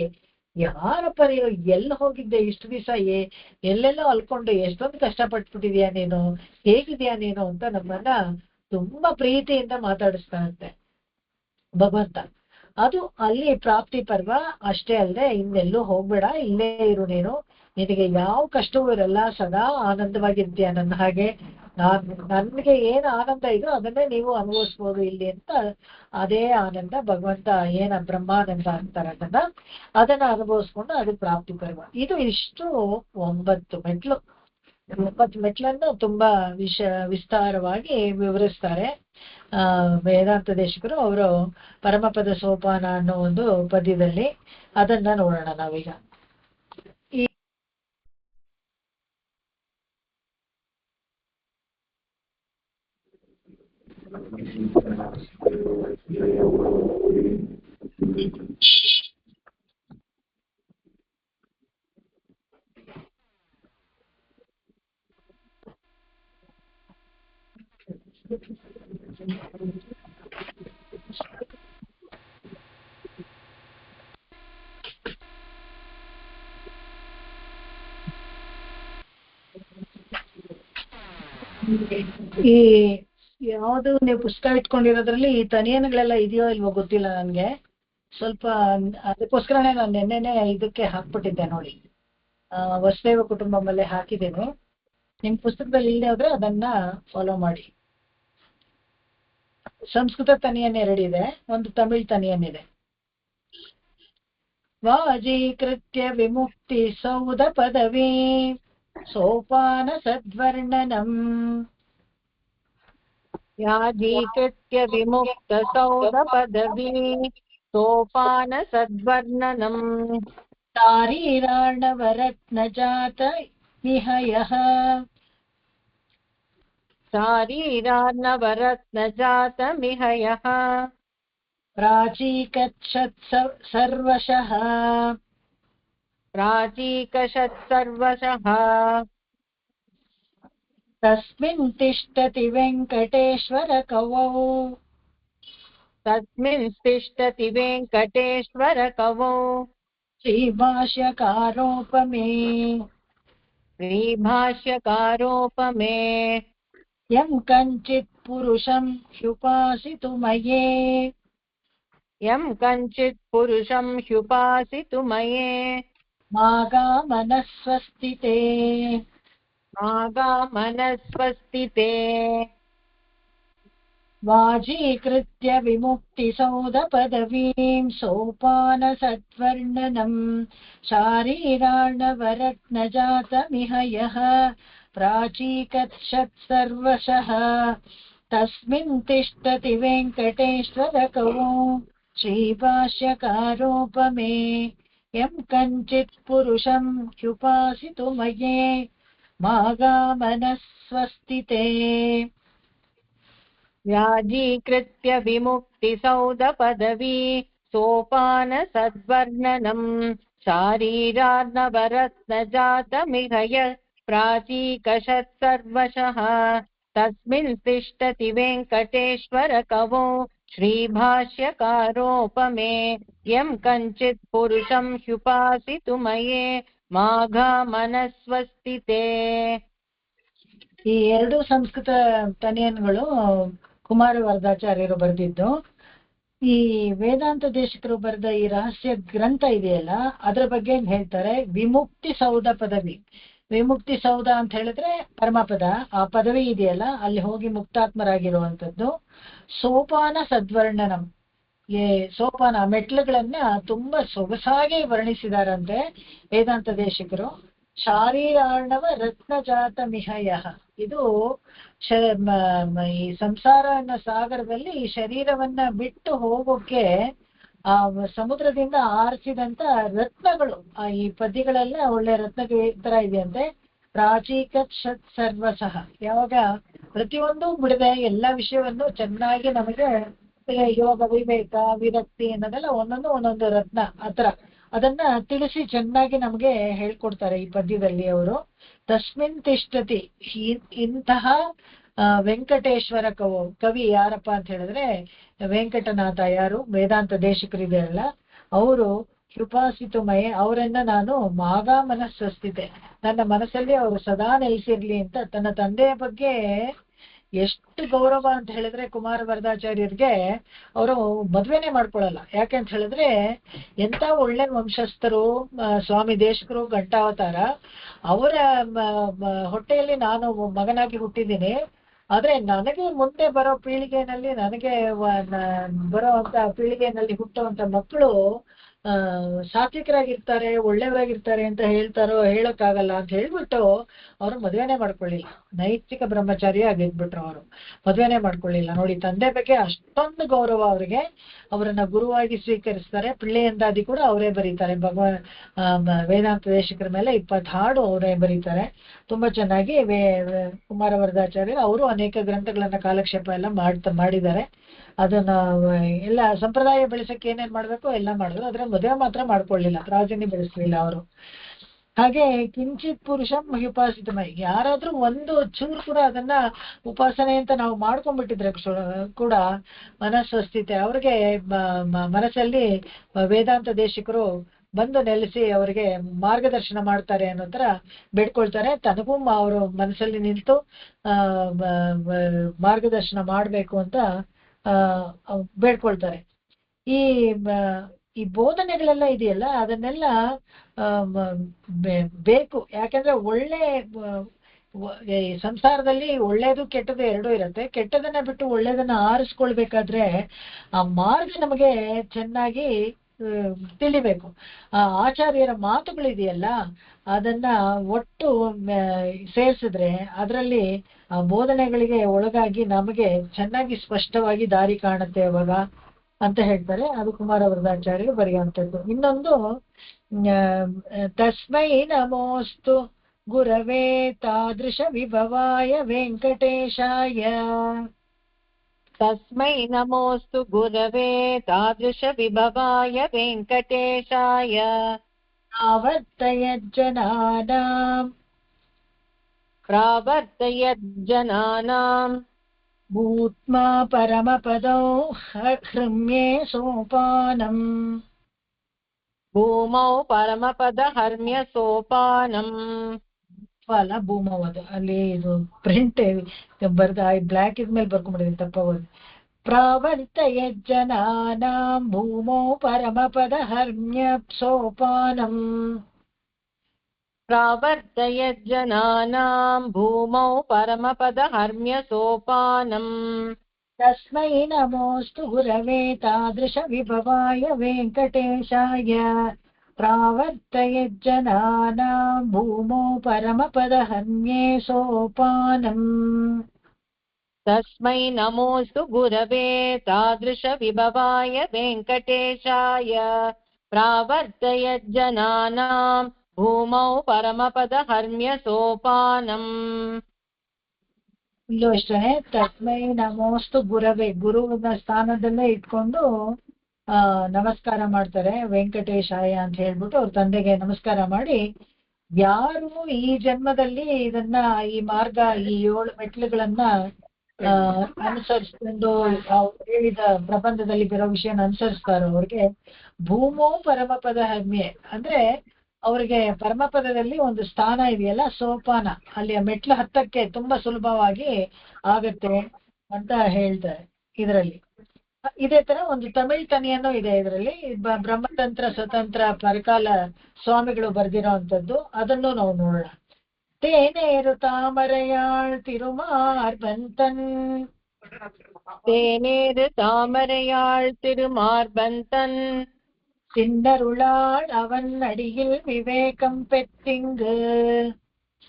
ಯಾರಪ್ಪ ನೀನು, ಎಲ್ಲಿ ಹೋಗಿದ್ದೆ ಇಷ್ಟು ದಿವಸ, ಎಲ್ಲೆಲ್ಲೋ ಅಲ್ಕೊಂಡು ಎಷ್ಟೊಂದು ಕಷ್ಟಪಟ್ಬಿಟ್ಟಿದ್ಯಾ ನೀನು, ಹೇಗಿದ್ಯಾ ನೀನು ಅಂತ ನಮ್ಮನ್ನ ತುಂಬಾ ಪ್ರೀತಿಯಿಂದ ಮಾತಾಡಿಸ್ತಾನಂತೆ ಭಗವಂತ. ಅದು ಅಲ್ಲಿ ಪ್ರಾಪ್ತಿ ಪರ್ವ. ಅಷ್ಟೇ ಅಲ್ಲದೆ ಇನ್ನೆಲ್ಲೂ ಹೋಗ್ಬೇಡ, ಇಲ್ಲೇ ಇರು ನೀನು, ನಿನಗೆ ಯಾವ ಕಷ್ಟವೂ ಇರಲ್ಲ, ಸದಾ ಆನಂದವಾಗಿರ್ತೀಯ ನನ್ನ ಹಾಗೆ. ನನ್ಗೆ ಏನ್ ಆನಂದ ಇದೋ ಅದನ್ನೇ ನೀವು ಅನುಭವಿಸ್ಬೋದು ಇಲ್ಲಿ ಅಂತ. ಅದೇ ಆನಂದ ಭಗವಂತ ಬ್ರಹ್ಮಾನಂದ ಅಂತಾರೆ ಅದನ್ನ ಅನುಭವಿಸ್ಕೊಂಡು ಅದು ಪ್ರಾಪ್ತಿ ಪರ್ವ. ಇಷ್ಟು 9 ಮೆಟ್ಲು. 9 ಮೆಟ್ಲನ್ನು ತುಂಬಾ ವಿಸ್ತಾರವಾಗಿ ವಿವರಿಸ್ತಾರೆ ವೇದಾಂತ ದೇಶಿಕರು. ಅವರು ಪರಮಪದ ಸೋಪಾನ ಅನ್ನೋ ಒಂದು ಪದ್ಯದಲ್ಲಿ. ಅದನ್ನ ನೋಡೋಣ ನಾವೀಗ. ಈ ಯಾವುದು ನೀವು ಪುಸ್ತಕ ಇಟ್ಕೊಂಡಿರೋದ್ರಲ್ಲಿ ಈ ತನಿಯನ್ಗಳೆಲ್ಲ ಇದೆಯೋ ಇಲ್ವೋ ಗೊತ್ತಿಲ್ಲ ನನಗೆ. ಸ್ವಲ್ಪ ಅದಕ್ಕೋಸ್ಕರನೇ ನಾನು ನೆನ್ನೆನೆ ಇದಕ್ಕೆ ಹಾಕ್ಬಿಟ್ಟಿದ್ದೆ ನೋಡಿ, ವಸುದೈವ ಕುಟುಂಬಮಲ್ಲೇ ಹಾಕಿದ್ದೇನೆ. ನಿಮ್ ಪುಸ್ತಕದಲ್ಲಿ ಇಲ್ಲದೆ ಹೋದ್ರೆ ಅದನ್ನ ಫಾಲೋ ಮಾಡಿ. ಸಂಸ್ಕೃತ ತನಿಯನ್ 2 ಇದೆ, ಒಂದು ತಮಿಳ್ ತನಿಯನ್ ಇದೆ. ವಾಜೀಕೃತ್ಯ ವಿಮುಕ್ತಿ ಸೌಧ ಪದವಿ ಸೋಪಾನ ಸದ್ವರ್ಣನಂ. ಯಾಜೀಕೃತ್ಯ ವಿಮುಕ್ತ ಸೌಧ ಪದವಿ ಸೋಪಾನ ಸದ್ವರ್ಣನಂ. ಶಾರೀರಾರ್ಣವರತ್ನ ಜಾತ ನಿಹಯಃ. ಶಾರೀರಾರ್ಣವರತ್ನ ಜಾತಮಿಹಯಃ. ಪ್ರಾಚೀಕಚ್ಛತ್ ಸರ್ವಶಃ. ಪ್ರಾಚೀಕಷತ್ ಸರ್ವಶಃ. ತಸ್ಮಿನ್ ತಿಷ್ಠತಿ ವೆಂಕಟೇಶ್ವರ ಕವೌ. ತಸ್ಮಿನ್ ತಿಷ್ಠತಿ ವೆಂಕಟೇಶ್ವರ ಕವೌ. ಶ್ರೀಭಾಷ್ಯಕಾರೋಪಮೇ. ಶ್ರೀಭಾಷ್ಯಕಾರೋಪಮೇ. ಯಂ ಕಂಚಿತ್ ಪುರುಷಂ ಹ್ಯುಪಾಸಿತು ಮಯೇ. ಯಂ ಕಂಚಿತ್ ಪುರುಷಂ ಹ್ಯುಪಾಸಿತು ಮಯೇ. ಮಾಗಾಮನಸ್ವಸ್ತಿತೇ. ಮಾಗಾಮನಸ್ವಸ್ತಿತೇ. ವಾಜೀಕೃತ್ಯ ವಿಮುಕ್ತಿಸೌಧ ಪದವೀಂ ಸೋಪಾನ ಸದ್ವರ್ಣನಂ. ಶಾರೀರಾರ್ಣವರತ್ನ ಜಾತಮಿಹಯಃ. ಪ್ರಾಚೀಕಚ್ಛತ್ ಸರ್ವಶಃ. ತಸ್ಮಿನ್ ತಿಷ್ಠತಿ ವೆಂಕಟೇಶ್ವರ ಕವೋ. ಶ್ರೀಭಾಷ್ಯಕಾರೋಪಮೇ. ಯಂ ಕಂಚಿತ್ ಪುರುಷಂ ಹ್ಯುಪಾಸಿತು ಮಯೇ. ಮಾಗಾಮನಸ್ವಸ್ತಿತೇ. ವ್ಯಾಜೀಕೃತ್ಯ ವಿಮುಕ್ತಿಸೌಧ ಪದವಿ ಸೋಪಾನ ಸದ್ವರ್ಣನಂ. ಶಾರೀರಾರ್ಣವರತ್ನ ಜಾತಮಿಹಯ ಪ್ರಾಚೀಕಷತ್ ಸರ್ವಶಃ. ತಸ್ಮಿನ್ ತಿಷ್ಠತಿ ವೆಂಕಟೇಶ್ವರ ಕವೋ. ಶ್ರೀಭಾಷ್ಯಕಾರೋಪಮೇ. ಯಂ ಕಂಚಿತ್ ಪುರುಷಂ ಹ್ಯುಪಾಸಿತು ಮಯೇ. ಮಾಘಾಮನಸ್ವಸ್ತಿತೇ. ಈ 2 ಸಂಸ್ಕೃತ ತನಿಯನ್ಗಳು ಕುಮಾರ ವರದಾಚಾರ್ಯರು ಬರೆದಿದ್ದು. ಈ ವೇದಾಂತ ದೇಶಿಕರು ಬರೆದ ಈ ರಹಸ್ಯ ಗ್ರಂಥ ಇದೆಯಲ್ಲ, ಅದರ ಬಗ್ಗೆ ಹೇಳ್ತಾರೆ. ವಿಮುಕ್ತಿ ಸೌಧ ಪದವಿ. ವಿಮುಕ್ತಿ ಸೌಧ ಅಂತ ಹೇಳಿದ್ರೆ ಪರಮಪದ, ಆ ಪದವಿ ಇದೆಯಲ್ಲ ಅಲ್ಲಿ ಹೋಗಿ ಮುಕ್ತಾತ್ಮರಾಗಿರುವಂಥದ್ದು. ಸೋಪಾನ ಸದ್ವರ್ಣನಂ. ಸೋಪಾನ ಮೆಟ್ಲುಗಳನ್ನ ತುಂಬಾ ಸೊಗಸಾಗಿ ವರ್ಣಿಸಿದಾರಂತೆ ವೇದಾಂತ ದೇಶಿಕರು. ಶಾರೀರಾರ್ಣವ ರತ್ನಜಾತ ಮಿಹಯ. ಇದು ಈ ಸಂಸಾರ ಅನ್ನೋ ಸಾಗರದಲ್ಲಿ ಈ ಶರೀರವನ್ನ ಬಿಟ್ಟು ಹೋಗೋಕೆ ಆ ಸಮುದ್ರದಿಂದ ಆರಿಸಿದಂತ ರತ್ನಗಳು. ಈ ಪದ್ಯಗಳೆಲ್ಲ ಒಳ್ಳೆ ರತ್ನಗಳ ತರ ಇದೆಯಂತೆ. ಪ್ರಾಚೀಕತ್ ಸರ್ವಸಃ. ಯಾವಾಗ ಪ್ರತಿಯೊಂದು ಬಿಡದೆ ಎಲ್ಲ ವಿಷಯವನ್ನು ಚೆನ್ನಾಗಿ ನಮಗೆ ಯೋಗ ವಿವೇಕ ವಿರಕ್ತಿ ಅನ್ನೋದೆಲ್ಲ ಒಂದೊಂದು ರತ್ನ ಆತರ ಅದನ್ನ ತಿಳಿಸಿ ಚೆನ್ನಾಗಿ ನಮ್ಗೆ ಹೇಳ್ಕೊಡ್ತಾರೆ ಈ ಪದ್ಯದಲ್ಲಿ ಅವರು. ತಸ್ಮಿನ್ ತಿಷ್ಠತಿ. ಇಂತಹ ವೆಂಕಟೇಶ್ವರ ಕವಿ ಯಾರಪ್ಪ ಅಂತ ಹೇಳಿದ್ರೆ ವೆಂಕಟನಾಥ. ಯಾರು? ವೇದಾಂತ ದೇಶಿಕರಿದಾರಲ್ಲ ಅವರು. ಹ್ಯುಪಾಸಿತುಮಯ. ಅವರನ್ನ ನಾನು ಮಾಗಾಮನಸ್ವಸ್ತಿತೆ, ನನ್ನ ಮನಸ್ಸಲ್ಲಿ ಅವರು ಸದಾ ನೆಲೆಸಿರ್ಲಿ ಅಂತ ತನ್ನ ತಂದೆಯ ಬಗ್ಗೆ ಎಷ್ಟು ಗೌರವ ಅಂತ ಹೇಳಿದ್ರೆ ಕುಮಾರ ವರದಾಚಾರ್ಯರಿಗೆ ಅವರು ಮದ್ವೆನೆ ಮಾಡ್ಕೊಳಲ್ಲ. ಯಾಕೆಂತ ಹೇಳಿದ್ರೆ ಎಂತ ಒಳ್ಳೆ ವಂಶಸ್ಥರು. ಸ್ವಾಮಿ ದೇಶಕರು ಘಂಟಾವತಾರ. ಅವರ ಹೊಟ್ಟೆಯಲ್ಲಿ ನಾನು ಮಗನಾಗಿ ಹುಟ್ಟಿದ್ದೀನಿ. ಆದ್ರೆ ನನಗೆ ಮುಂದೆ ಬರೋ ಪೀಳಿಗೆನಲ್ಲಿ, ನನಗೆ ಬರೋ ಅಂತ ಪೀಳಿಗೆನಲ್ಲಿ ಹುಟ್ಟುವಂತ ಮಕ್ಕಳು ಸಾತ್ವಿಕರಾಗಿರ್ತಾರೆ, ಒಳ್ಳೆಯವರಾಗಿರ್ತಾರೆ ಅಂತ ಹೇಳೋಕ್ಕಾಗಲ್ಲ ಅಂತ ಹೇಳ್ಬಿಟ್ಟು ಅವರು ಮದುವೆನೇ ಮಾಡ್ಕೊಳ್ಳಿಲ್ಲ. ನೈತಿಕ ಬ್ರಹ್ಮಚಾರಿ ಆಗಿದ್ಬಿಟ್ರು ಅವರು. ಮದುವೆನೇ ಮಾಡ್ಕೊಳ್ಳಿಲ್ಲ. ನೋಡಿ, ತಂದೆ ಬಗ್ಗೆ ಅಷ್ಟೊಂದು ಗೌರವ ಅವರಿಗೆ. ಅವರನ್ನ ಗುರುವಾಗಿ ಸ್ವೀಕರಿಸ್ತಾರೆ. ಪಿಳ್ಳೆಯಂದಾದಿ ಕೂಡ ಅವರೇ ಬರೀತಾರೆ. ವೇದಾಂತ ದೇಶಿಕರ ಮೇಲೆ 20 ಹಾಡು ಅವರೇ ಬರೀತಾರೆ. ತುಂಬಾ ಚೆನ್ನಾಗಿ ಕುಮಾರ ವರದಾಚಾರ್ಯ ಅವರು ಅನೇಕ ಗ್ರಂಥಗಳನ್ನ ಕಾಲಕ್ಷೇಪ ಎಲ್ಲ ಮಾಡಿದ್ದಾರೆ. ಅದನ್ನ ಎಲ್ಲ ಸಂಪ್ರದಾಯ ಬೆಳೆಸಕ್ಕೆ ಏನೇನ್ ಮಾಡ್ಬೇಕು ಎಲ್ಲ ಮಾಡಿದ್ರು. ಆದ್ರೆ ಮದುವೆ ಮಾತ್ರ ಮಾಡ್ಕೊಳ್ಳಿಲ್ಲ, ಪ್ರಾಜನ್ಯ ಬೆಳೆಸಲಿಲ್ಲ ಅವರು. ಹಾಗೆ ಕಿಂಚಿತ್ ಪುರುಷಂ ಉಪಾಸಿತಮೈ. ಯಾರಾದ್ರೂ ಒಂದು ಚೂರು ಕೂಡ ಅದನ್ನ ಉಪಾಸನೆ ಅಂತ ನಾವು ಮಾಡ್ಕೊಂಡ್ಬಿಟ್ಟಿದ್ರೆ ಕೂಡ ಮನಸ್ವಸ್ಥಿತೆ ಅವ್ರಿಗೆ ಮನಸ್ಸಲ್ಲಿ ವೇದಾಂತ ದೇಶಿಕರು ಬಂದು ನೆಲೆಸಿ ಅವರಿಗೆ ಮಾರ್ಗದರ್ಶನ ಮಾಡ್ತಾರೆ ಅನ್ನೋ ತರ ಬೇಡ್ಕೊಳ್ತಾರೆ. ತನಗೂ ಅವರು ಮನಸ್ಸಲ್ಲಿ ನಿಂತು ಮಾರ್ಗದರ್ಶನ ಮಾಡಬೇಕು ಅಂತ ಬೇಡ್ಕೊಳ್ತಾರೆ. ಈ ಈ ಬೋಧನೆಗಳೆಲ್ಲ ಇದೆಯಲ್ಲ ಅದನ್ನೆಲ್ಲ ಬೇಕು. ಯಾಕಂದ್ರೆ ಒಳ್ಳೆ ಸಂಸಾರದಲ್ಲಿ ಒಳ್ಳೇದು ಕೆಟ್ಟದ್ದು ಎರಡೂ ಇರುತ್ತೆ. ಕೆಟ್ಟದನ್ನ ಬಿಟ್ಟು ಒಳ್ಳೇದನ್ನ ಆರಿಸ್ಕೊಳ್ಬೇಕಾದ್ರೆ ಆ ಮಾರ್ಗ ನಮಗೆ ಚೆನ್ನಾಗಿ ತಿಳಿಬೇಕು. ಆ ಆಚಾರ್ಯರ ಮಾತುಗಳಿದೆಯಲ್ಲ ಅದನ್ನ ಒಟ್ಟು ಸೇರಿಸಿದ್ರೆ ಅದರಲ್ಲಿ ಆ ಬೋಧನೆಗಳಿಗೆ ಒಳಗಾಗಿ ನಮಗೆ ಚೆನ್ನಾಗಿ ಸ್ಪಷ್ಟವಾಗಿ ದಾರಿ ಕಾಣುತ್ತೆ ಅವಾಗ ಅಂತ ಹೇಳ್ತಾರೆ. ಅದು ಕುಮಾರ ವರದಾಚಾರ್ಯರು ಬರೆಯುವಂಥದ್ದು. ಇನ್ನೊಂದು ತಸ್ಮೈ ನಮೋಸ್ತು ಗುರವೇ ತಾದೃಶ ವಿಭವಾಯ ವೆಂಕಟೇಶಾಯ. ತಸ್ಮೈ ನಮೋಸ್ತು ಗುರವೇ ತಾದೃಶ ವಿಭವಾಯ ವೆಂಕಟೇಶಾಯ. ಪ್ರಾವರ್ತಯಜ್ಜನಾನಾಂ ಭೂತ್ಮಾ ಪರಮಪದೌ ಹೃಮ್ಯೇ ಸೋಪಾನಂ. ಭೂಮೌ ಪರಮಪದ ಹರ್ಮ್ಯ ಸೋಪಾನಂ. ಅಲ್ಲ ಭೂಮೌ, ಅದು ಅಲ್ಲಿ ಇದು ಪ್ರಿಂಟ್ ಬರ್ದ ಬ್ಲಾಕ್ ಇದ್ಮೇಲೆ ಬರ್ಕೊಂಡ್ಬಿಡಿದೆ ತಪ್ಪಾಗೋದು. ಪ್ರಾವರ್ತಯಜ್ಜನಾನಾಂ ಭೂಮೌ ಪರಮಪದ ಹರ್ಮ್ಯ ಸೋಪಾನಂ. ಪ್ರಾವರ್ತಯಜ್ಜನಾನಾಂ ಭೂಮೌ ಪರಮಪದ ಹರ್ಮ್ಯ ಸೋಪಾನಂ. ತಸ್ಮೈ ನಮೋಸ್ತು ಗುರವೇ ತಾದೃಶ ವಿಭವಾಯ ವೆಂಕಟೇಶಾಯ. ಪ್ರಾವರ್ತಯಜ್ಜನಾನಾಂ ಭೂಮೌ ಪರಮಪದ ಹರ್ಮ್ಯೇ ಸೋಪಾನಂ. ತಸ್ಮೈ ನಮೋಸ್ತು ಗುರವೇ ತಾದೃಶ ವಿಭವಾಯ ವೆಂಕಟೇಶಾಯ. ಪ್ರಾವರ್ತಯಜ್ಜನಾನಾಂ ಭೂಮೌ ಪರಮಪದ ಹರ್ಮ್ಯ ಸೋಪಾನಂ. ಇಲ್ಲೂ ಅಷ್ಟೇ, ತಸ್ಮೈ ನಮೋಸ್ತು ಗುರವೇ, ಗುರುವಿನ ಸ್ಥಾನದಲ್ಲೇ ಇಟ್ಕೊಂಡು ನಮಸ್ಕಾರ ಮಾಡ್ತಾರೆ. ವೆಂಕಟೇಶಾಯ ಅಂತ ಹೇಳ್ಬಿಟ್ಟು ಅವ್ರ ತಂದೆಗೆ ನಮಸ್ಕಾರ ಮಾಡಿ, ಯಾರು ಈ ಜನ್ಮದಲ್ಲಿ ಇದನ್ನ ಈ ಮಾರ್ಗ ಈ 7 ಮೆಟ್ಲುಗಳನ್ನ ಅನುಸರಿಸ್ಕೊಂಡು ಹೇಳಿದ ಪ್ರಬಂಧದಲ್ಲಿ ಬರೋ ವಿಷಯನ ಅನುಸರಿಸ್ತಾರೋ ಅವ್ರಿಗೆ ಭೂಮೋ ಪರಮಪದ ಹರ್ಮ್ಯೆ ಅಂದ್ರೆ ಅವ್ರಿಗೆ ಪರಮಪದದಲ್ಲಿ ಒಂದು ಸ್ಥಾನ ಇದೆಯಲ್ಲ, ಸೋಪಾನ, ಅಲ್ಲಿ ಮೆಟ್ಲು ಹತ್ತಕ್ಕೆ ತುಂಬಾ ಸುಲಭವಾಗಿ ಆಗತ್ತೆ ಅಂತ ಹೇಳ್ತಾರೆ ಇದರಲ್ಲಿ. ಇದೇ ತರ ಒಂದು ತಮಿಳ್ ತನಿಯನ್ನು ಇದೆ ಇದರಲ್ಲಿ. ಬ್ರಹ್ಮತಂತ್ರ ಸ್ವತಂತ್ರ ಪರಕಾಲ ಸ್ವಾಮಿಗಳು ಬರ್ದಿರೋ ಅಂತದ್ದು, ಅದನ್ನು ನಾವು ನೋಡೋಣ. ತೇನೇರು ತಾಮರೆಯಾಳ್ ತಿರುಮಾರ್ಬಂತನ್. தேனேறு தாமரையாள் திருமார்பந்தன். சின்னருளாள் அவன் அடியில் விவேகம் பெற்றிங்கு.